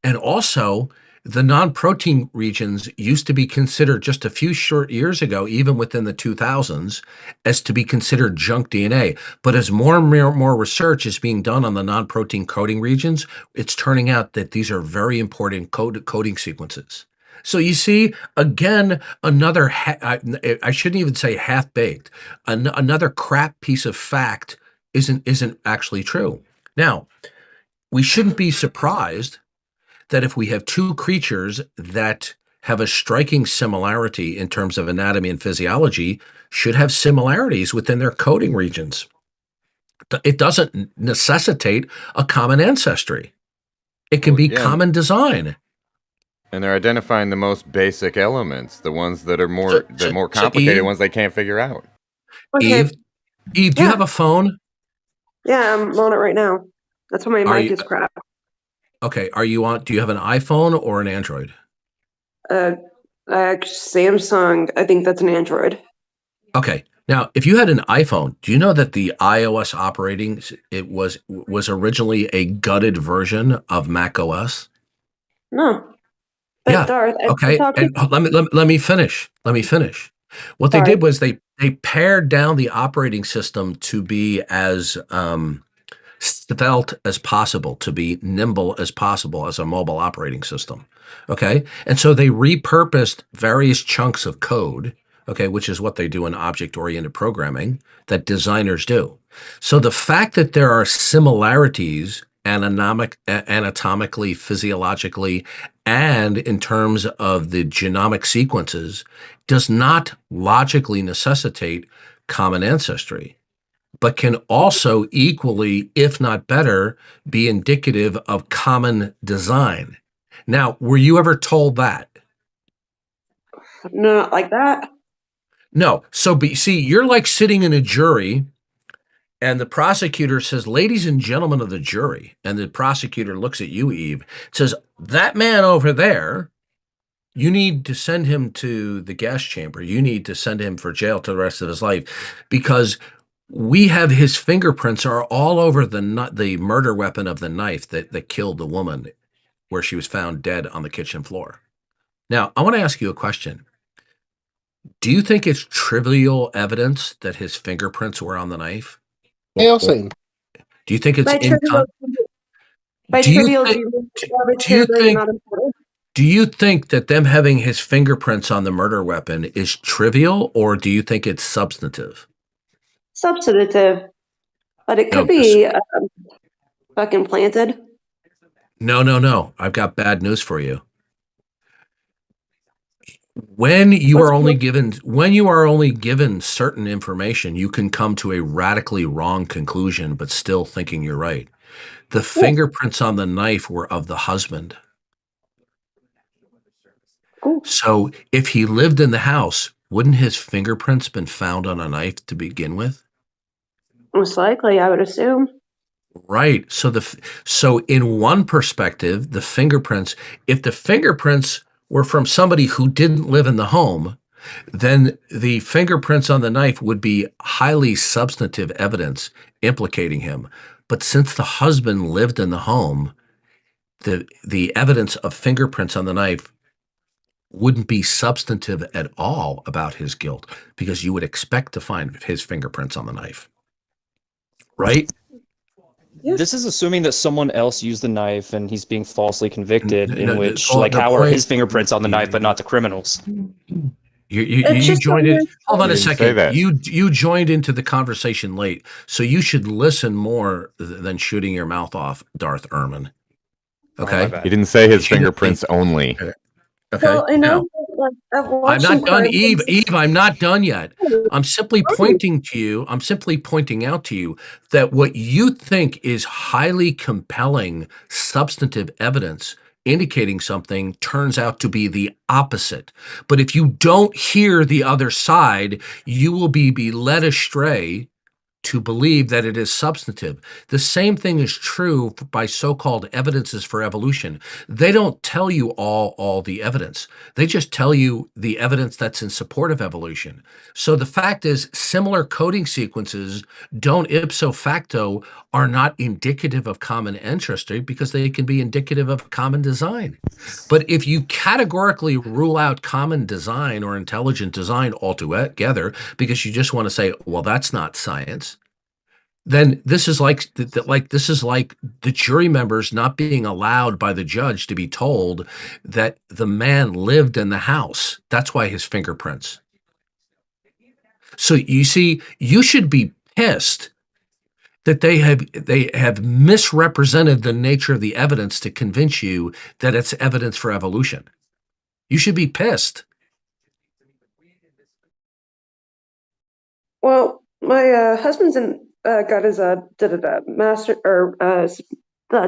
And also, the non-protein regions used to be considered just a few short years ago, even within the 2000s, as to be considered junk DNA. But as more and more research is being done on the non-protein coding regions, it's turning out that these are very important coding sequences. So you see, again, another, I shouldn't even say half-baked, another crap piece of fact isn't actually true. Now, we shouldn't be surprised that if we have two creatures that have a striking similarity in terms of anatomy and physiology, should have similarities within their coding regions. It doesn't necessitate a common ancestry. It can be common design. And they're identifying the most basic elements, the ones that are more complicated Eve, ones they can't figure out. Okay. Eve, do you have a phone? Yeah, I'm on it right now. That's why my mic is crap. Okay, do you have an iPhone or an Android? Samsung, I think that's an Android. Okay. Now, if you had an iPhone, do you know that the iOS operating was originally a gutted version of Mac OS? No. But Yeah. Darth, Okay. And let me finish. What they did was they pared down the operating system to be as svelte as possible, to be nimble as possible as a mobile operating system. Okay. And so they repurposed various chunks of code, okay, which is what they do in object-oriented programming that designers do. So the fact that there are similarities anatomically, physiologically, and in terms of the genomic sequences does not logically necessitate common ancestry, but can also equally, if not better, be indicative of common design. Now, were you ever told that? No, not like that. No. So, see, you're like sitting in a jury and the prosecutor says, ladies and gentlemen of the jury, and the prosecutor looks at you, Eve, says, that man over there You need to send him to the gas chamber. You need to send him for jail to the rest of his life, because we have his fingerprints are all over the murder weapon of the knife that killed the woman, where she was found dead on the kitchen floor. Now, I want to ask you a question. Do you think it's trivial evidence that his fingerprints were on the knife? Hail Satan. Do you think it's do you think that them having his fingerprints on the murder weapon is trivial, or do you think it's substantive? Substantive, but it could be fucking planted. No. I've got bad news for you. When you are only given certain information, you can come to a radically wrong conclusion, but still thinking you're right. The fingerprints on the knife were of the husband. So if he lived in the house, wouldn't his fingerprints been found on a knife to begin with? Most likely, I would assume. Right. So in one perspective, the fingerprints, if the fingerprints were from somebody who didn't live in the home, then the fingerprints on the knife would be highly substantive evidence implicating him. But since the husband lived in the home, the evidence of fingerprints on the knife wouldn't be substantive at all about his guilt, because you would expect to find his fingerprints on the knife. Right? This is assuming that someone else used the knife and he's being falsely convicted, how are his fingerprints on the knife but not the criminals? You joined it. Hold on a second. You joined into the conversation late, so you should listen more than shooting your mouth off, Darth Erman. Okay? He didn't say his fingerprints only. Okay. Well, I know, I'm not done, Eve. Eve, I'm not done yet. I'm simply pointing out to you that what you think is highly compelling, substantive evidence indicating something turns out to be the opposite. But if you don't hear the other side, you will be led astray to believe that it is substantive. The same thing is true by so-called evidences for evolution. They don't tell you all the evidence. They just tell you the evidence that's in support of evolution. So the fact is, similar coding sequences don't ipso facto are not indicative of common ancestry, because they can be indicative of common design. But if you categorically rule out common design or intelligent design altogether because you just want to say, well, that's not science, then this is like the jury members not being allowed by the judge to be told that the man lived in the house. That's why his fingerprints. So you see, you should be pissed that they have misrepresented the nature of the evidence to convince you that it's evidence for evolution. You should be pissed. Well, my husband's got his master or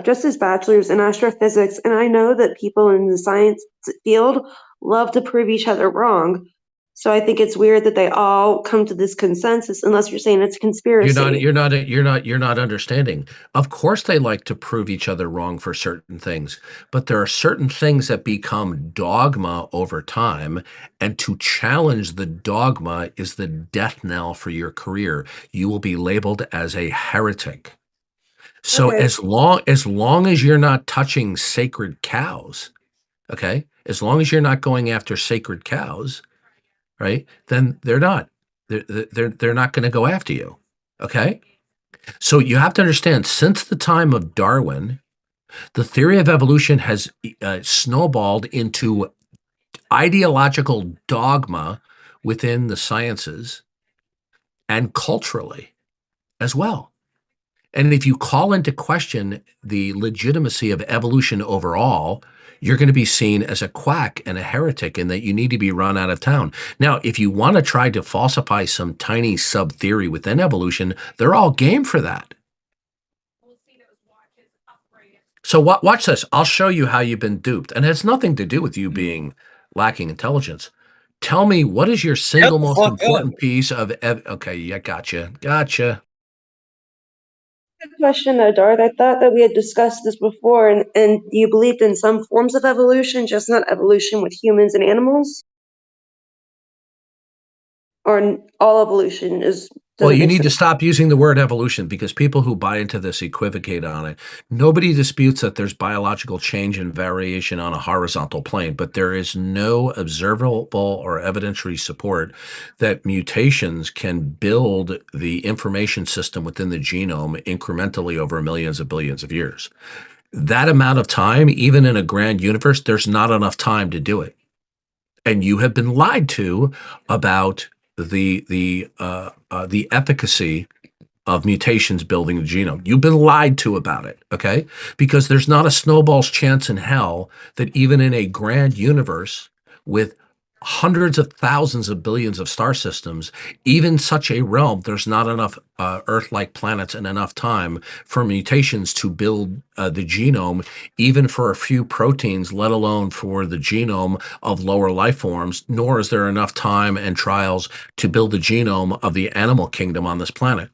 just his bachelor's in astrophysics, and I know that people in the science field love to prove each other wrong. So I think it's weird that they all come to this consensus, unless you're saying it's a conspiracy. You're not understanding. Of course they like to prove each other wrong for certain things, but there are certain things that become dogma over time, and to challenge the dogma is the death knell for your career. You will be labeled as a heretic. So as long as you're not touching sacred cows, okay? As long as you're not going after sacred cows, right? Then they're not going to go after you. Okay? So you have to understand, since the time of Darwin, the theory of evolution has snowballed into ideological dogma within the sciences and culturally as well. And if you call into question the legitimacy of evolution overall, you're going to be seen as a quack and a heretic, and that you need to be run out of town. Now, if you want to try to falsify some tiny sub-theory within evolution, they're all game for that. So watch this. I'll show you how you've been duped. And it has nothing to do with you being lacking intelligence. Tell me, what is your single most important piece of okay, yeah, gotcha. Good question, though, Darth. I thought that we had discussed this before, and you believed in some forms of evolution, just not evolution with humans and animals? Or all evolution is... Well, you need to stop using the word evolution because people who buy into this equivocate on it. Nobody disputes that there's biological change and variation on a horizontal plane, but there is no observable or evidentiary support that mutations can build the information system within the genome incrementally over millions of billions of years. That amount of time, even in a grand universe, there's not enough time to do it. And you have been lied to about the efficacy of mutations building the genome. You've been lied to about it, okay? Because there's not a snowball's chance in hell that even in a grand universe with hundreds of thousands of billions of star systems, even such a realm, there's not enough Earth-like planets and enough time for mutations to build the genome, even for a few proteins, let alone for the genome of lower life forms, nor is there enough time and trials to build the genome of the animal kingdom on this planet.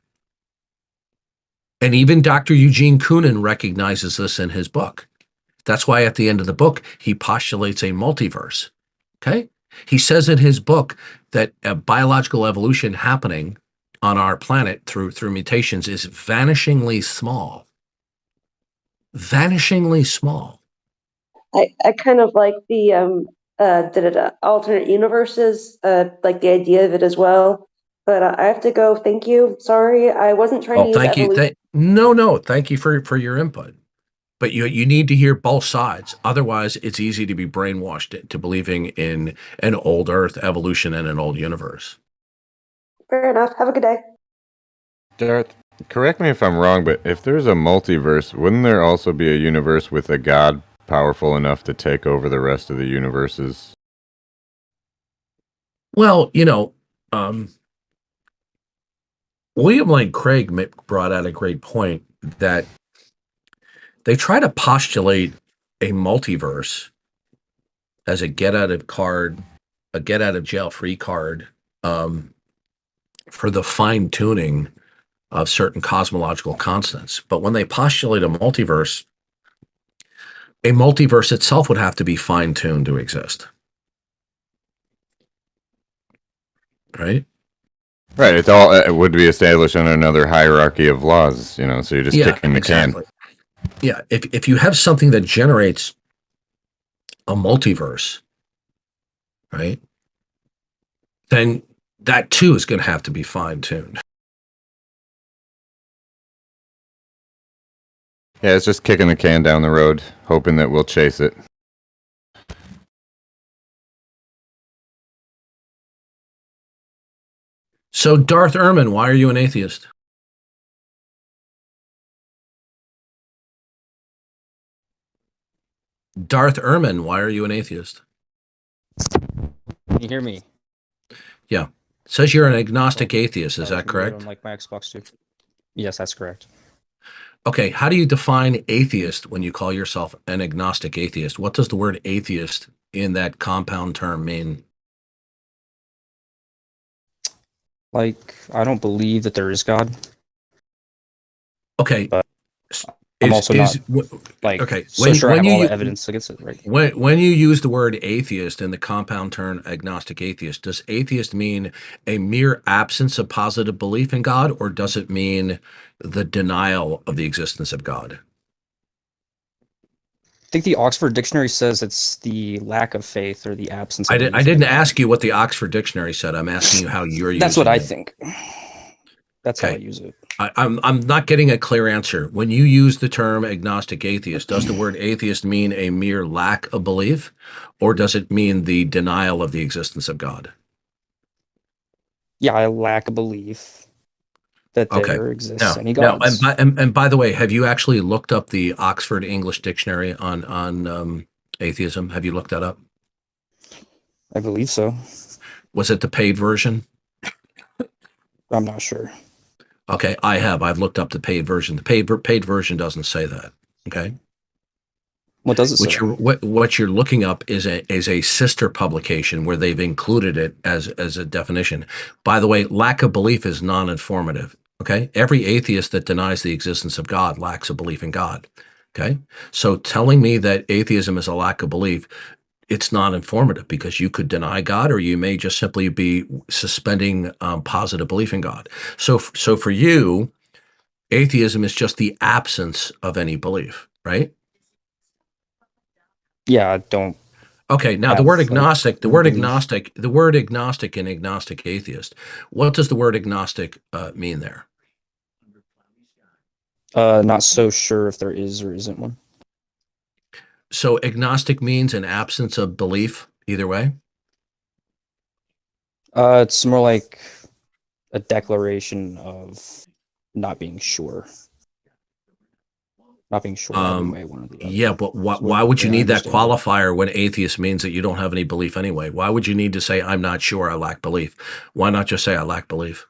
And even Dr. Eugene Koonin recognizes this in his book. That's why at the end of the book, he postulates a multiverse, okay? He says in his book that biological evolution happening on our planet through mutations is vanishingly small. Vanishingly small. I kind of like the alternate universes, like the idea of it as well. But I have to go. Thank you. Sorry, I wasn't trying to use evolution. No. Thank you for your input. But you need to hear both sides. Otherwise, it's easy to be brainwashed to believing in an old Earth, evolution, and an old universe. Fair enough. Have a good day. Darth, correct me if I'm wrong, but if there's a multiverse, wouldn't there also be a universe with a god powerful enough to take over the rest of the universes? Well, William Lane Craig brought out a great point that they try to postulate a multiverse as a get out of jail free card for the fine tuning of certain cosmological constants. But when they postulate a multiverse itself would have to be fine tuned to exist. Right? Right. It would be established on another hierarchy of laws, so you're just kicking the can. Yeah, if you have something that generates a multiverse, right, then that too is going to have to be fine-tuned. Yeah, it's just kicking the can down the road, hoping that we'll chase it. So, Darth Ehrman, why are you an atheist? Darth Ehrman, why are you an atheist? Can you hear me? Yeah. It says you're an agnostic atheist. Is that correct? Like my Xbox too. Yes, that's correct. Okay. How do you define atheist when you call yourself an agnostic atheist? What does the word atheist in that compound term mean? Like, I don't believe that there is God. Okay. But I'm also not okay. so sure I have all the evidence against it, right? When you use the word atheist in the compound term agnostic atheist, does atheist mean a mere absence of positive belief in God, or does it mean the denial of the existence of God? I think the Oxford Dictionary says it's the lack of faith or the absence of belief. I didn't ask you what the Oxford Dictionary said. I'm asking you how you're using it. That's what I think. That's how I use it. I'm not getting a clear answer. When you use the term agnostic atheist, does the word atheist mean a mere lack of belief, or does it mean the denial of the existence of God? Yeah, I lack a belief that there exists any gods. And by the way, have you actually looked up the Oxford English Dictionary on atheism? Have you looked that up? I believe so. Was it the paid version? I'm not sure. Okay, I have. I've looked up the paid version. The paid version doesn't say that. Okay. What does it say? What you're looking up is a sister publication where they've included it as a definition. By the way, lack of belief is non-informative. Okay, every atheist that denies the existence of God lacks a belief in God. Okay, so telling me that atheism is a lack of belief, it's not informative, because you could deny God, or you may just simply be suspending positive belief in God. So for you, atheism is just the absence of any belief, right? Yeah, I don't. Okay, now the word agnostic, the word agnostic and agnostic atheist. What does the word agnostic mean there? Not so sure if there is or isn't one. So agnostic means an absence of belief either way? It's more like a declaration of not being sure. Not being sure either way, one or the other. Yeah, but why would you need that qualifier when atheist means that you don't have any belief anyway? Why would you need to say, I'm not sure, I lack belief? Why not just say, I lack belief?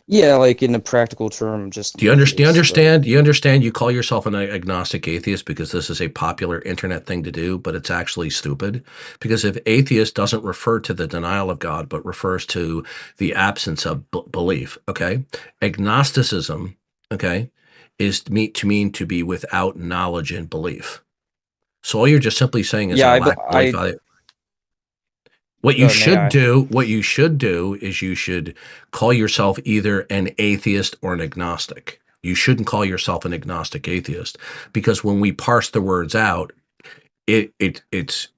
Yeah, like in a practical term, just do you understand? Do you understand? You call yourself an agnostic atheist because this is a popular internet thing to do, but it's actually stupid. Because if atheist doesn't refer to the denial of God, but refers to the absence of belief, okay? Agnosticism, okay, is to mean to be without knowledge and belief. So all you're just simply saying is I lack belief. What you should do is you should call yourself either an atheist or an agnostic. You shouldn't call yourself an agnostic atheist, because when we parse the words out, it's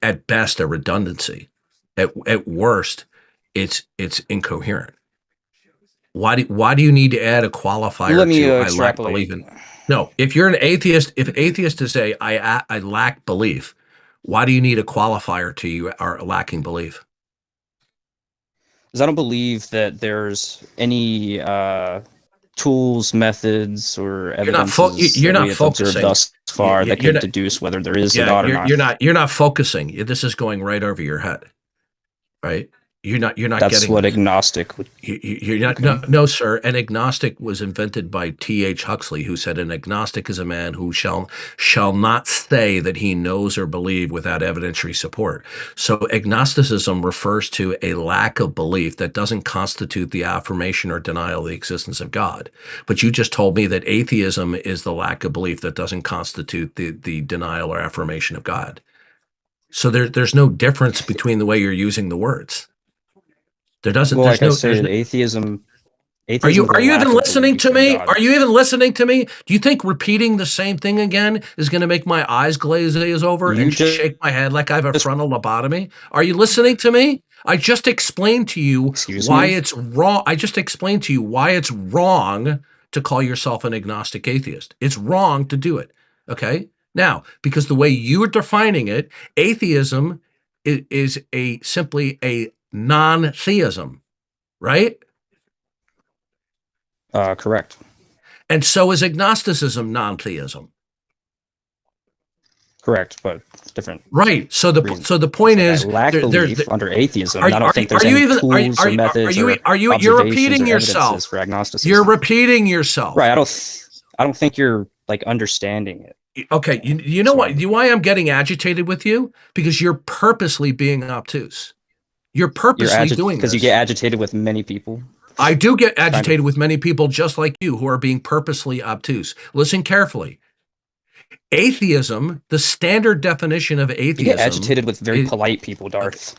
at best a redundancy. At worst, it's incoherent. Why do you need to add a qualifier to I lack belief in? No, if you're an atheist, if atheist to say I lack belief, why do you need a qualifier to you are lacking belief? Because I don't believe that there's any tools, methods, or evidences you're not we have focusing observed thus far that can deduce whether there is a God or not. You're not focusing. This is going right over your head, right? You're not That's getting what this. Agnostic would. You're not. Okay. No, sir. An agnostic was invented by T.H. Huxley, who said an agnostic is a man who shall not say that he knows or believe without evidentiary support. So agnosticism refers to a lack of belief that doesn't constitute the affirmation or denial of the existence of God. But you just told me that atheism is the lack of belief that doesn't constitute the denial or affirmation of God. So there's no difference between the way you're using the words. There doesn't. Well, there's like no. I said, atheism. Are you even listening to me? Are you even listening to me? Do you think repeating the same thing again is going to make my eyes glaze over and shake my head like I have a frontal lobotomy? Are you listening to me? I just explained to you why it's wrong. I just explained to you why it's wrong to call yourself an agnostic atheist. It's wrong to do it. Okay? Now, because the way you are defining it, atheism is simply a non-theism, right? Correct. And so is agnosticism non-theism. Correct, but different. Right. So the point is, lack belief under atheism. I don't think there's any tools or methods or you're repeating yourself for agnosticism. You're repeating yourself. Right. I don't think you're like understanding it. Okay. You know what? Why I'm getting agitated with you? Because you're purposely being obtuse. You're purposely doing this. Because you get agitated with many people. I do get agitated with many people just like you who are being purposely obtuse. Listen carefully. Atheism, the standard definition of atheism. You get agitated with very polite people, Darth.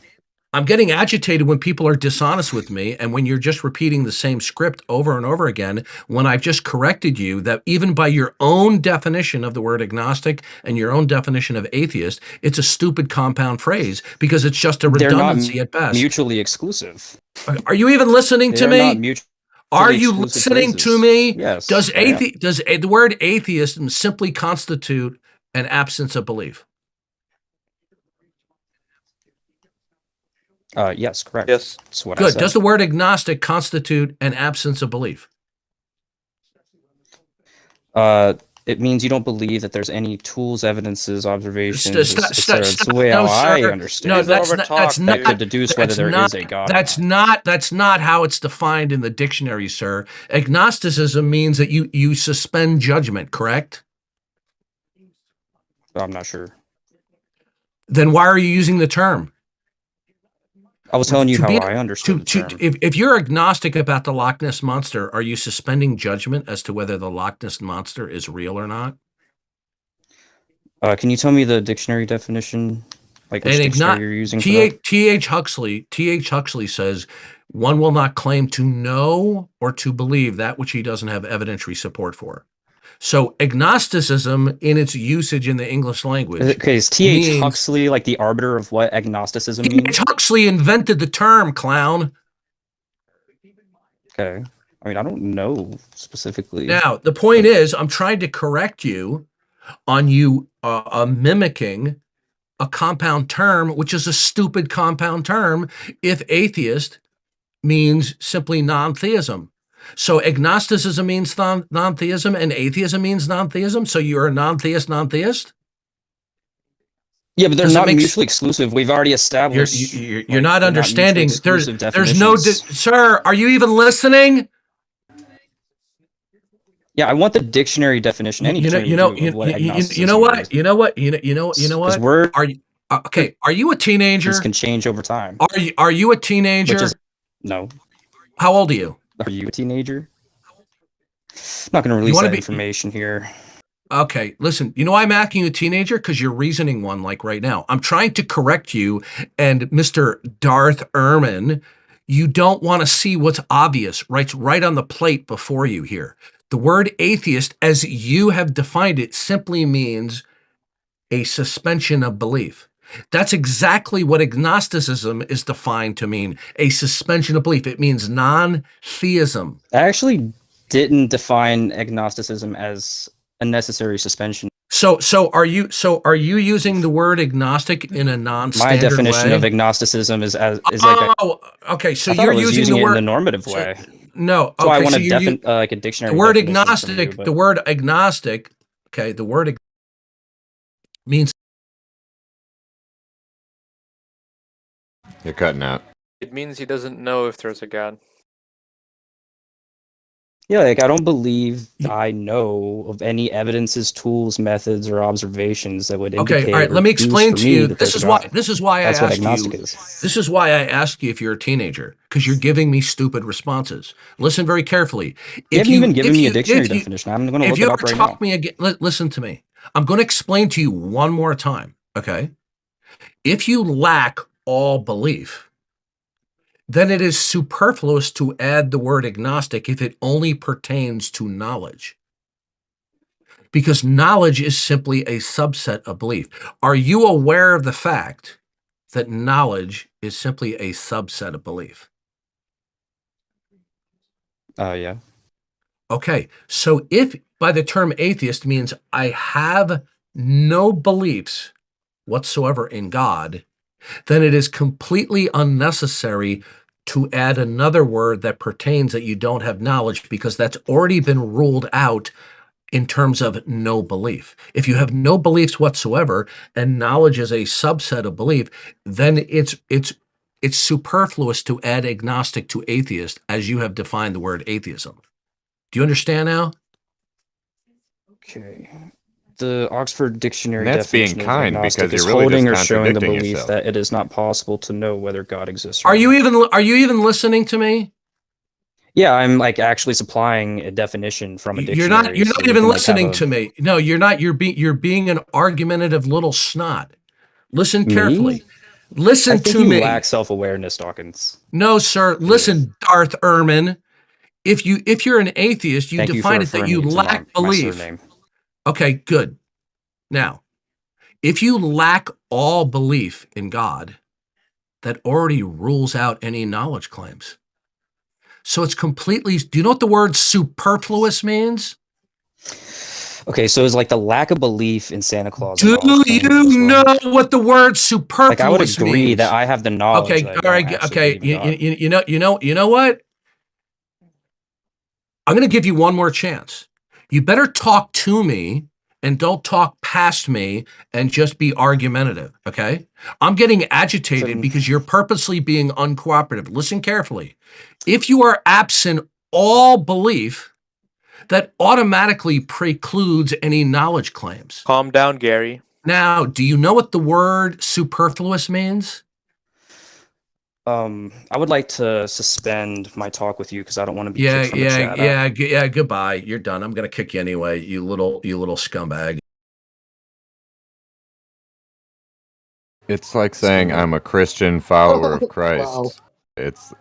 I'm getting agitated when people are dishonest with me, and when you're just repeating the same script over and over again, when I've just corrected you that even by your own definition of the word agnostic and your own definition of atheist, it's a stupid compound phrase because it's just a redundancy at best. Mutually exclusive. Are you even listening to me? Are you listening to me? Yes. Does the word atheism simply constitute an absence of belief? Yes, correct. Yes. That's what Good. I said. Does the word agnostic constitute an absence of belief? It means you don't believe that there's any tools, evidences, observations. That's the way I understand. No, that's not. That could deduce whether there is a God. That's not how it's defined in the dictionary, sir. Agnosticism means that you suspend judgment. Correct? I'm not sure. Then why are you using the term? I was telling you how be, I understood the term. If you're agnostic about the Loch Ness Monster, are you suspending judgment as to whether the Loch Ness Monster is real or not? Can you tell me the dictionary definition? Like which dictionary you're using for that? T.H. Huxley says, one will not claim to know or to believe that which he doesn't have evidentiary support for. So agnosticism in its usage in the English language. Okay, is T.H. Huxley like the arbiter of what agnosticism means? T.H. Huxley invented the term, clown. Okay. I mean, I don't know specifically. Now, the point is, I'm trying to correct you on you mimicking a compound term, which is a stupid compound term, if atheist means simply non-theism. So agnosticism means non-theism and atheism means non-theism. So you're a non-theist. Yeah, but they're not mutually exclusive. We've already established. You're not understanding. There's no, sir, are you even listening? Yeah, I want the dictionary definition. Any You know what? Are you okay? Are you a teenager? This can change over time. Are you a teenager? No. How old are you? Are you a teenager? I'm not going to release that information here. Okay, listen, you know why I'm asking you a teenager? Because you're reasoning one like right now. I'm trying to correct you, and Mr. Darth Ehrman, you don't want to see what's obvious, right on the plate before you here. The word atheist, as you have defined it, simply means a suspension of belief. That's exactly what agnosticism is defined to mean, a suspension of belief. It means non-theism. I actually didn't define agnosticism as a necessary suspension. So are you using the word agnostic in a non-standard way? My definition of agnosticism is okay. So you're using the word in a normative way. No, so I want like a dictionary. The word agnostic. The word agnostic. Okay, the word means. You're cutting out. It means he doesn't know if there's a God. Yeah, like I don't believe I know of any evidences, tools, methods, or observations that would indicate. Okay, all right. Let me explain to you. This is why I asked you. This is why I ask you if you're a teenager, because you're giving me stupid responses. Listen very carefully. You haven't even given me a dictionary definition. I'm going to look it up right now. Listen to me. I'm going to explain to you one more time. Okay. If you lack all belief, then it is superfluous to add the word agnostic if it only pertains to knowledge. Because knowledge is simply a subset of belief. Are you aware of the fact that knowledge is simply a subset of belief? Yeah. Okay, so if by the term atheist means I have no beliefs whatsoever in God, then it is completely unnecessary to add another word that pertains that you don't have knowledge, because that's already been ruled out in terms of no belief. If you have no beliefs whatsoever and knowledge is a subset of belief, then it's superfluous to add agnostic to atheist as you have defined the word atheism. Do you understand now? Okay. The Oxford Dictionary that's definition being kind of agnostic because is you're really holding or just showing the contradicting belief yourself. that it is not possible to know whether God exists or Are you even listening to me? Yeah, I'm like actually supplying a definition from a dictionary. You're not even listening to me. No, you're not. You're being an argumentative little snot. Listen carefully. Listen to me. You lack self-awareness, Dawkins. No, sir. Listen, Darth Ehrman. If you're an atheist, you define it that you lack belief. Okay, good. Now, if you lack all belief in God, that already rules out any knowledge claims. So it's completely, do you know what the word superfluous means? Okay, so it's like the lack of belief in Santa Claus. Do you know what the word superfluous means? Like I would agree that I have the knowledge. Okay, all right, okay. You know what? I'm going to give you one more chance. You better talk to me and don't talk past me and just be argumentative, okay? I'm getting agitated because you're purposely being uncooperative. Listen carefully. If you are absent all belief, that automatically precludes any knowledge claims. Calm down, Gary. Now, do you know what the word superfluous means? I would like to suspend my talk with you because I don't want to be kicked from the chat. Yeah. Goodbye. You're done. I'm gonna kick you anyway. You little scumbag. It's like saying I'm a Christian follower of Christ. Wow. It's.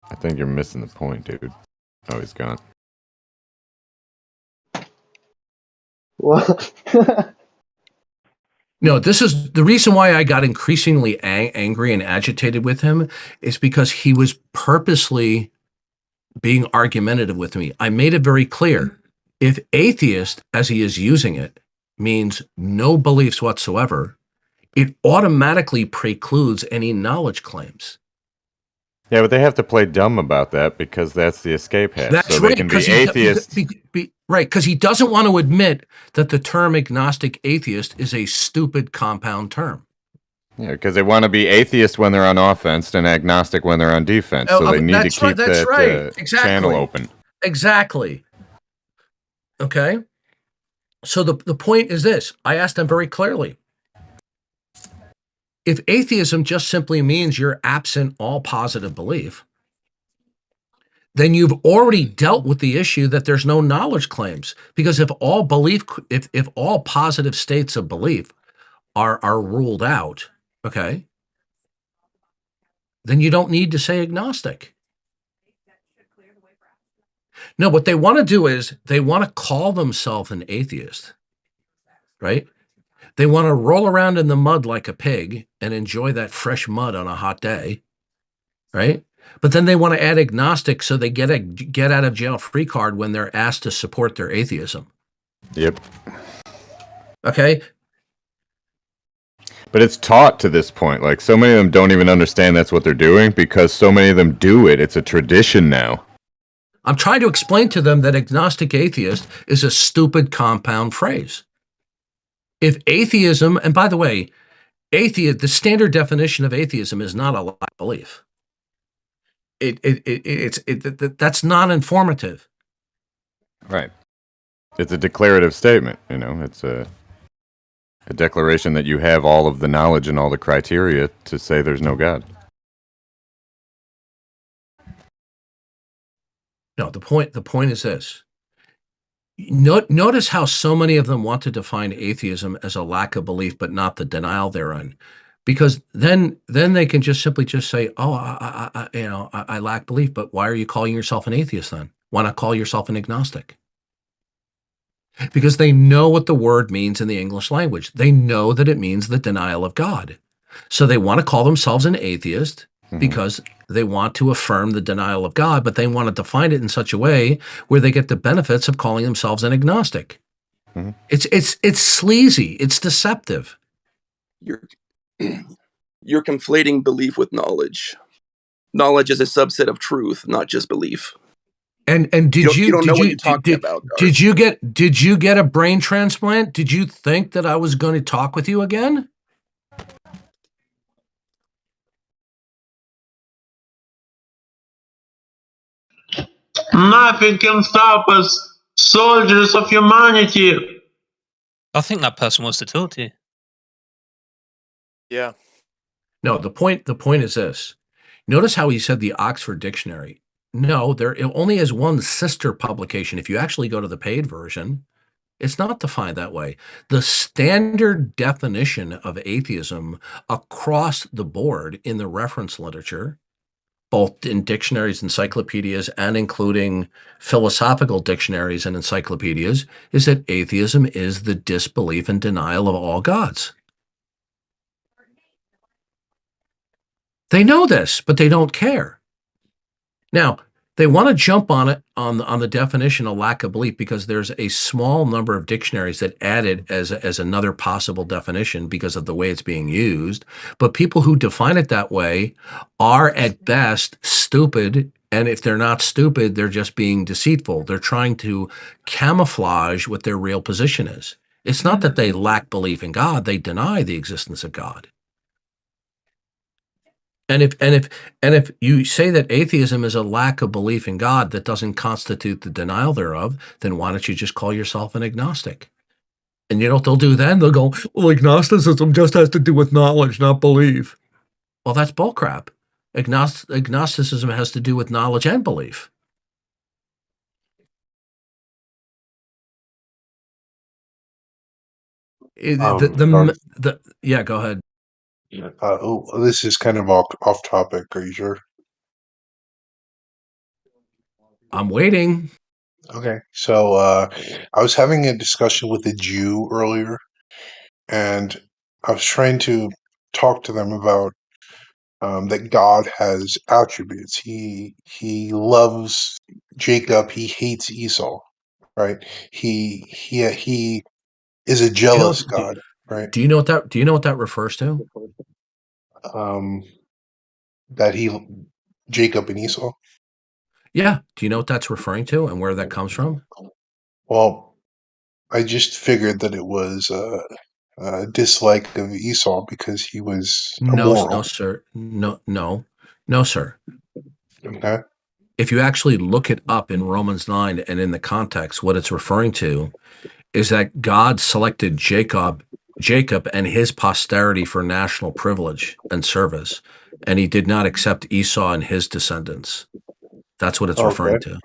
I think you're missing the point, dude. Oh, he's gone. What? No, this is the reason why I got increasingly angry and agitated with him is because he was purposely being argumentative with me. I made it very clear. If atheist, as he is using it, means no beliefs whatsoever, it automatically precludes any knowledge claims. Yeah, but they have to play dumb about that because that's the escape hatch. That's so right, they can be atheist. Right, because he doesn't want to admit that the term agnostic atheist is a stupid compound term. Yeah, because they want to be atheist when they're on offense and agnostic when they're on defense. So they need to keep that channel open. Exactly. Okay. So the point is this. I asked them very clearly. If atheism just simply means you're absent all positive belief, then you've already dealt with the issue that there's no knowledge claims. Because if all belief, if all positive states of belief are ruled out, okay, then you don't need to say agnostic. No, what they want to do is they want to call themselves an atheist, right? They want to roll around in the mud like a pig and enjoy that fresh mud on a hot day, right? But then they want to add agnostic so they get a get out of jail free card when they're asked to support their atheism. Yep. Okay. But it's taught to this point. Like, so many of them don't even understand that's what they're doing because so many of them do it. It's a tradition now. I'm trying to explain to them that agnostic atheist is a stupid compound phrase. If atheism, and by the way, the standard definition of atheism is not a lack of belief. That's non-informative. Right. It's a declarative statement, you know. It's a declaration that you have all of the knowledge and all the criteria to say there's no God. No, the point is this. Notice how so many of them want to define atheism as a lack of belief, but not the denial therein. Because then they can just simply say, "Oh, I lack belief." But why are you calling yourself an atheist then? Why not call yourself an agnostic? Because they know what the word means in the English language. They know that it means the denial of God. So they want to call themselves an atheist because they want to affirm the denial of God, but they want to define it in such a way where they get the benefits of calling themselves an agnostic. It's sleazy. It's deceptive. You're conflating belief with knowledge. Knowledge is a subset of truth, not just belief. And did you don't know what you're talking about, Darth. Did you get a brain transplant? Did you think that I was going to talk with you again? Nothing can stop us, soldiers of humanity. I think that person wants to talk to you. Yeah. No, the point is this. Notice how he said the Oxford Dictionary. No, it only has one sister publication. If you actually go to the paid version, it's not defined that way. The standard definition of atheism across the board in the reference literature, both in dictionaries, encyclopedias, and including philosophical dictionaries and encyclopedias, is that atheism is the disbelief and denial of all gods. They know this, but they don't care. Now, they want to jump on it on the definition of lack of belief because there's a small number of dictionaries that add it as another possible definition because of the way it's being used. But people who define it that way are at best stupid. And if they're not stupid, they're just being deceitful. They're trying to camouflage what their real position is. It's not that they lack belief in God. They deny the existence of God. And if you say that atheism is a lack of belief in God that doesn't constitute the denial thereof, then why don't you just call yourself an agnostic? And you know what they'll do then? They'll go, well, agnosticism just has to do with knowledge, not belief. Well, that's bullcrap. Agnosticism has to do with knowledge and belief. Yeah, go ahead. This is kind of off topic. Are you sure? I'm waiting. Okay, so I was having a discussion with a Jew earlier, and I was trying to talk to them about that God has attributes. He loves Jacob. He hates Esau. Right? He is a jealous God. Right? Do you know what that refers to? That Jacob and Esau. Yeah. Do you know what that's referring to and where that comes from? Well, I just figured that it was a dislike of Esau because he was immoral. No, sir. No, sir. Okay. If you actually look it up in Romans 9 and in the context, what it's referring to is that God selected Jacob and his posterity for national privilege and service, and he did not accept Esau and his descendants. That's what it's referring to.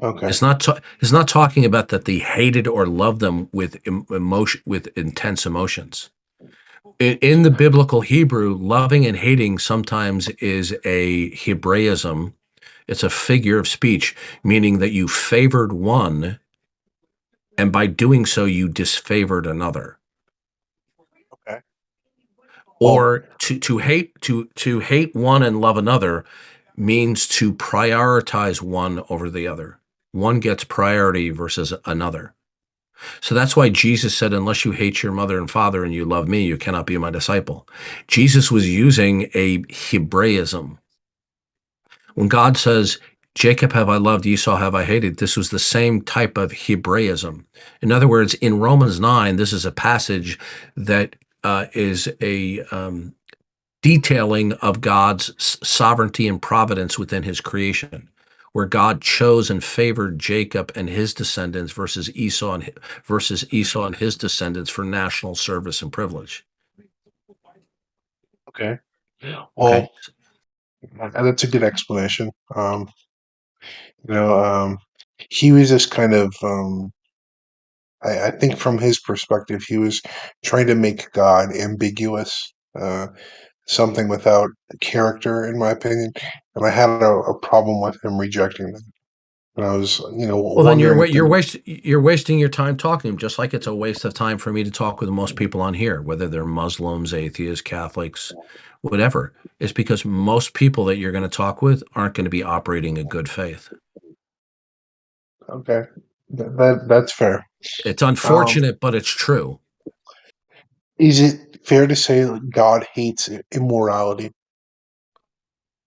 Okay. It's not talking about that they hated or loved them with emotion, with intense emotions. In the biblical Hebrew, loving and hating sometimes is a Hebraism. It's a figure of speech, meaning that you favored one, and by doing so, you disfavored another. Okay. Or to hate one and love another means to prioritize one over the other. One gets priority versus another. So that's why Jesus said, unless you hate your mother and father and you love me, you cannot be my disciple. Jesus was using a Hebraism. When God says, Jacob have I loved, Esau have I hated, this was the same type of Hebraism. In other words, in Romans 9, this is a passage that is a detailing of God's sovereignty and providence within his creation, where God chose and favored Jacob and his descendants versus Esau and his descendants for national service and privilege. Okay. Well, that's a good explanation. He was just kind of, I think from his perspective, he was trying to make God ambiguous, something without character, in my opinion. And I had a problem with him rejecting that. And I was, Well, then wondering you're wasting your time talking to him, just like it's a waste of time for me to talk with most people on here, whether they're Muslims, atheists, Catholics, whatever. It's because most people that you're going to talk with aren't going to be operating in good faith. Okay, that's fair. It's unfortunate, but it's true. Is it fair to say that God hates immorality?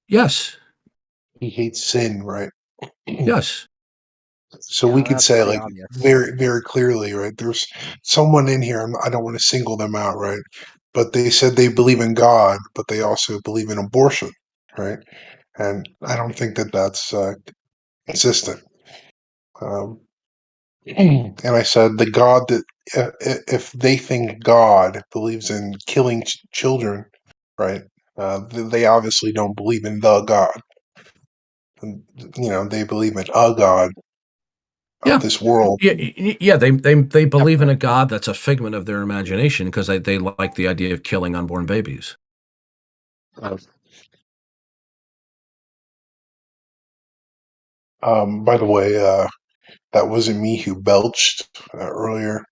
Yes. He hates sin, right? Yes. So we could say, like, very, very clearly, right? There's someone in here. I don't want to single them out, right? But they said they believe in God, but they also believe in abortion, right? And I don't think that that's consistent. And I said the God that if they think God believes in killing children, right? They obviously don't believe in the God. And, they believe in a God of this world. Yeah. They believe in a God that's a figment of their imagination because they like the idea of killing unborn babies. By the way, that wasn't me who belched earlier.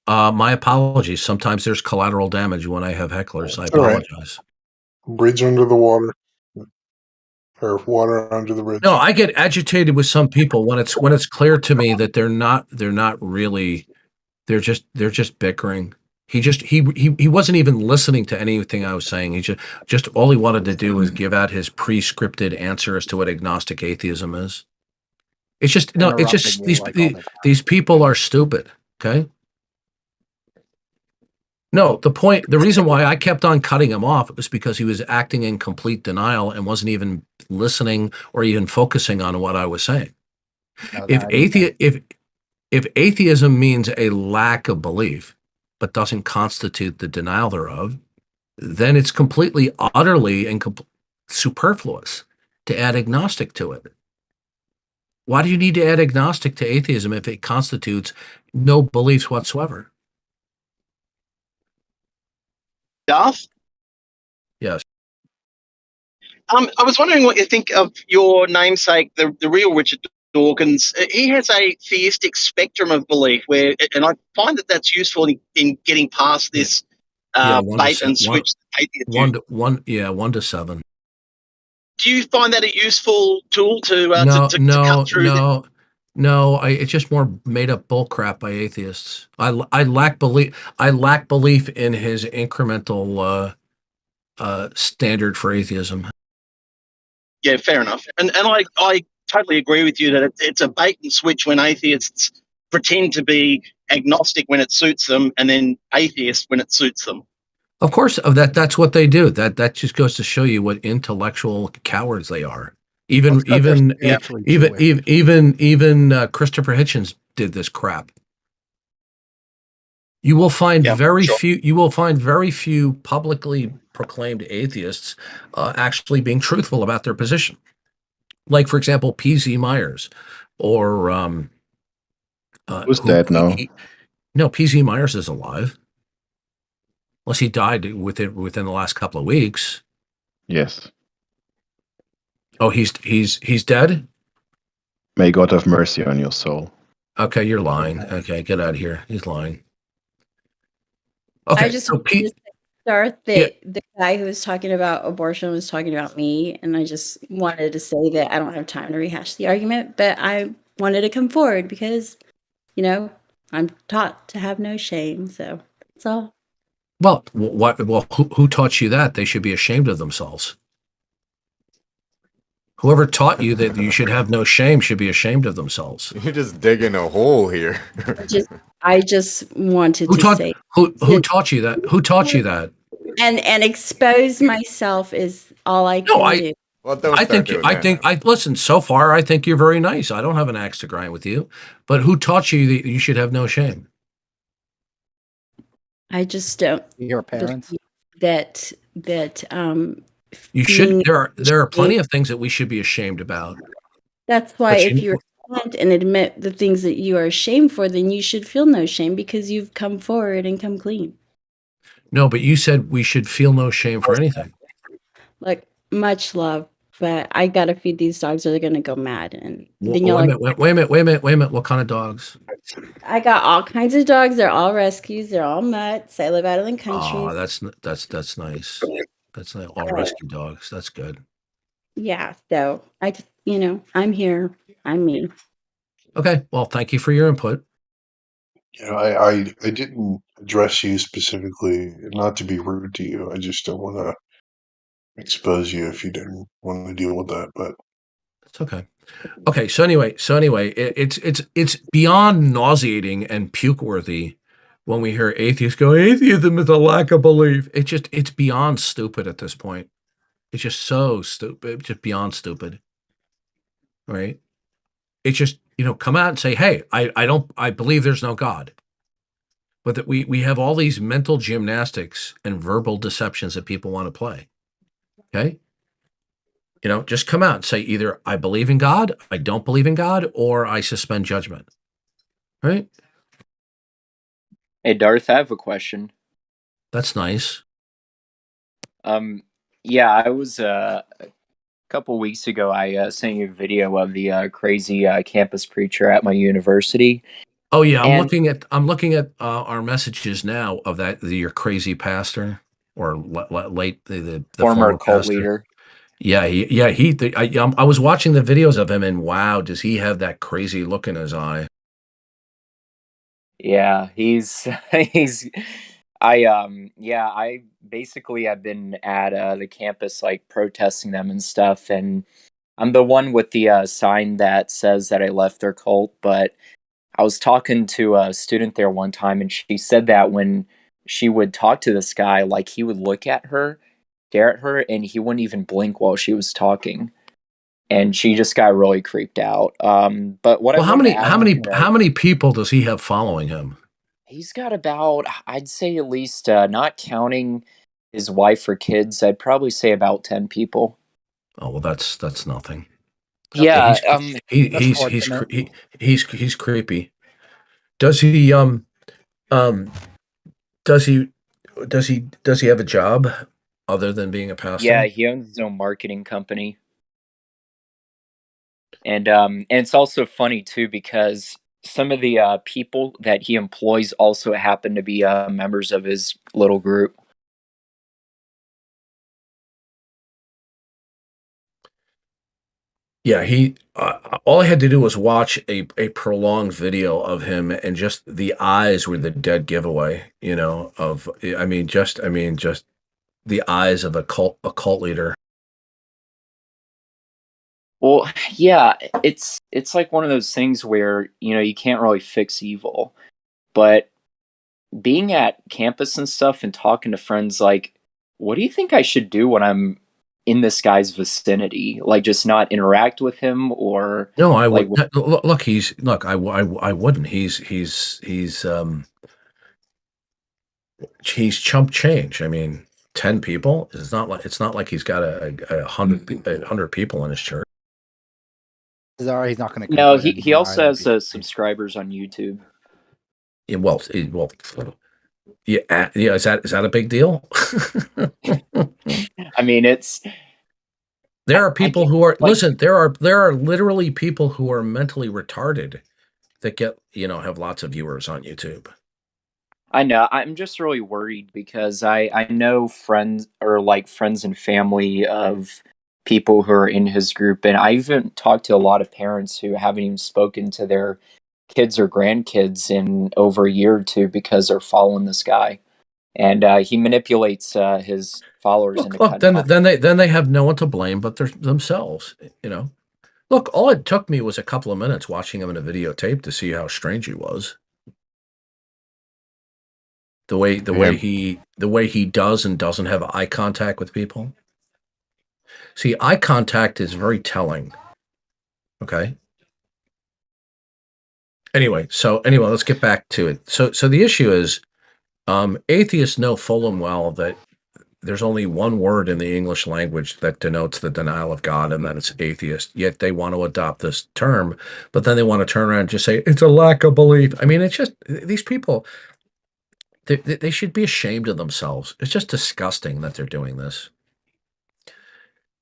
My apologies. Sometimes there's collateral damage when I have hecklers. I apologize. Bridge under the water, or water under the bridge. No, I get agitated with some people when it's clear to me that they're not really, they're just bickering. He wasn't even listening to anything I was saying. He just all he wanted to do was give out his pre-scripted answer as to what agnostic atheism is. It's just these people are stupid. Okay. No, the reason why I kept on cutting him off was because he was acting in complete denial and wasn't even listening or even focusing on what I was saying. If atheism means a lack of belief, but doesn't constitute the denial thereof, then it's completely, utterly, and superfluous to add agnostic to it. Why do you need to add agnostic to atheism if it constitutes no beliefs whatsoever? Darth? Yes. I was wondering what you think of your namesake, the real Richard Dawkins. He has a theistic spectrum of belief where, and I find that that's useful in getting past this bait and switch. 1 to 7. Do you find that a useful tool to cut through? No. It's just more made up bull crap by atheists. I lack belief. I lack belief in his incremental standard for atheism. Yeah, fair enough. And I totally agree with you that it's a bait and switch when atheists pretend to be agnostic when it suits them, and then atheists when it suits them. Of course, that's what they do. That just goes to show you what intellectual cowards they are. Even Christopher Hitchens did this crap. You will find very few publicly proclaimed atheists actually being truthful about their position. Like, for example, P.Z. Myers, or who's dead now? No, P.Z. Myers is alive. Unless he died within the last couple of weeks. Yes. Oh, he's dead? May God have mercy on your soul. Okay, you're lying. Okay, get out of here. He's lying. Okay, I just wanted to start that the guy who was talking about abortion was talking about me, and I just wanted to say that I don't have time to rehash the argument, but I wanted to come forward because, I'm taught to have no shame, so that's all. Well, who taught you that? They should be ashamed of themselves. Whoever taught you that you should have no shame should be ashamed of themselves. You're just digging a hole here. I just wanted to say who taught you that? Who taught you that? And expose myself is all I can do. Well, listen, so far I think you're very nice. I don't have an axe to grind with you. But who taught you that you should have no shame? I just don't. Your parents. That you should. There are plenty of things that we should be ashamed about. That's why if you repent and admit the things that you are ashamed for, then you should feel no shame because you've come forward and come clean. No, but you said we should feel no shame for anything. Look, much love, but I gotta feed these dogs or they're gonna go mad. And then wait a minute. What kind of dogs? I got all kinds of dogs. They're all rescues. They're all mutts. I live out in the country. Oh, that's nice. That's like all rescue dogs. That's good. Yeah. So I'm here. I'm me. Okay. Well, thank you for your input. I didn't address you specifically, not to be rude to you. I just don't want to expose you if you didn't want to deal with that. But it's okay. Okay. So anyway, it's beyond nauseating and puke-worthy when we hear atheists go, atheism is a lack of belief. It's beyond stupid at this point. It's just so stupid, just beyond stupid. Right? It's just, come out and say, hey, I believe there's no God. But that we have all these mental gymnastics and verbal deceptions that people want to play. Okay? Just come out and say either I believe in God, I don't believe in God, or I suspend judgment. Right? Hey, Darth, I have a question. That's nice. Yeah, I was a couple weeks ago. I sent you a video of the crazy campus preacher at my university. Oh yeah, I'm looking at our messages now of your crazy pastor or late the former cult leader. Yeah, I was watching the videos of him, and wow, does he have that crazy look in his eye? Yeah, I basically have been at the campus like protesting them and stuff, and I'm the one with the sign that says that I left their cult. But I was talking to a student there one time, and she said that when she would talk to this guy, like he would look at her, stare at her, and he wouldn't even blink while she was talking. And she just got really creeped out. But what? Well, how many people does he have following him? He's got about, I'd say at least, not counting his wife or kids, I'd probably say about 10 people. Oh well, that's nothing. Yeah, he's creepy. Does he does he have a job other than being a pastor? Yeah, he owns his own marketing company. And it's also funny too because some of the people that he employs also happen to be members of his little group. Yeah, he. All I had to do was watch a prolonged video of him, and just the eyes were the dead giveaway. You know, of just the eyes of a cult leader. Well, yeah, it's like one of those things where, you know, you can't really fix evil. But being at campus and stuff and talking to friends, like, what do you think I should do when I'm in this guy's vicinity? Like, just not interact with him, or No, I like, would look. I wouldn't. He's chump change. I mean, 10 people. It's not like he's got a hundred people in his church. He's not going to. No, he also has subscribers on YouTube. Yeah, well, yeah. Is that a big deal? I mean, there are people who are listen. There are literally people who are mentally retarded that have lots of viewers on YouTube. I know. I'm just really worried because I know friends and family of people who are in his group, and I even talked to a lot of parents who haven't even spoken to their kids or grandkids in over a year or two because they're following this guy, and he manipulates his followers into Then they have no one to blame but themselves. You know, look, all it took me was a couple of minutes watching him in a videotape to see how strange he was. The way he does and doesn't have eye contact with people. See, eye contact is very telling. Okay. Anyway, let's get back to it. So the issue is, atheists know full and well that there's only one word in the English language that denotes the denial of God, and that it's atheist. Yet they want to adopt this term, but then they want to turn around and just say it's a lack of belief. I mean, it's just these people. They should be ashamed of themselves. It's just disgusting that they're doing this.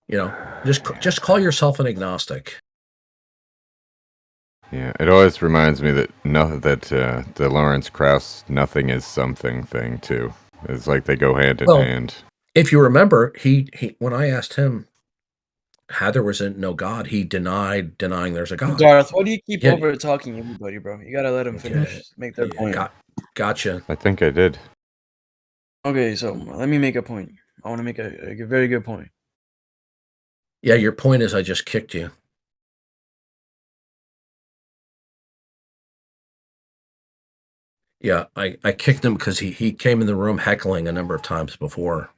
You know, just call yourself an agnostic. Yeah, it always reminds me that the Lawrence Krauss "nothing is something" thing too. It's like they go hand in hand. If you remember, he when I asked him how there was no God, he denying there's a God. Darth, why do you keep over talking everybody, bro? You gotta let them finish, make their point. Gotcha. I think I did. Okay, so let me make a point. I want to make a very good point. Yeah, your point is I just kicked you. Yeah, I kicked him because he came in the room heckling a number of times before.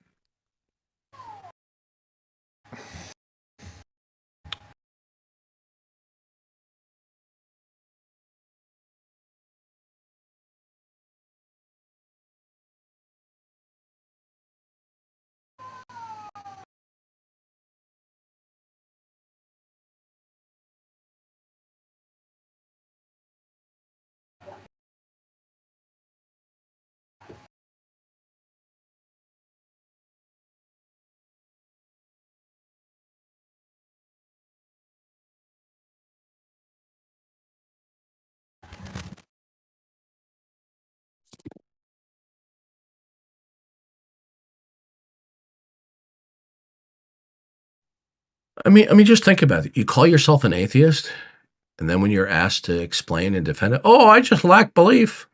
I mean, just think about it. You call yourself an atheist, and then when you're asked to explain and defend it, oh, I just lack belief.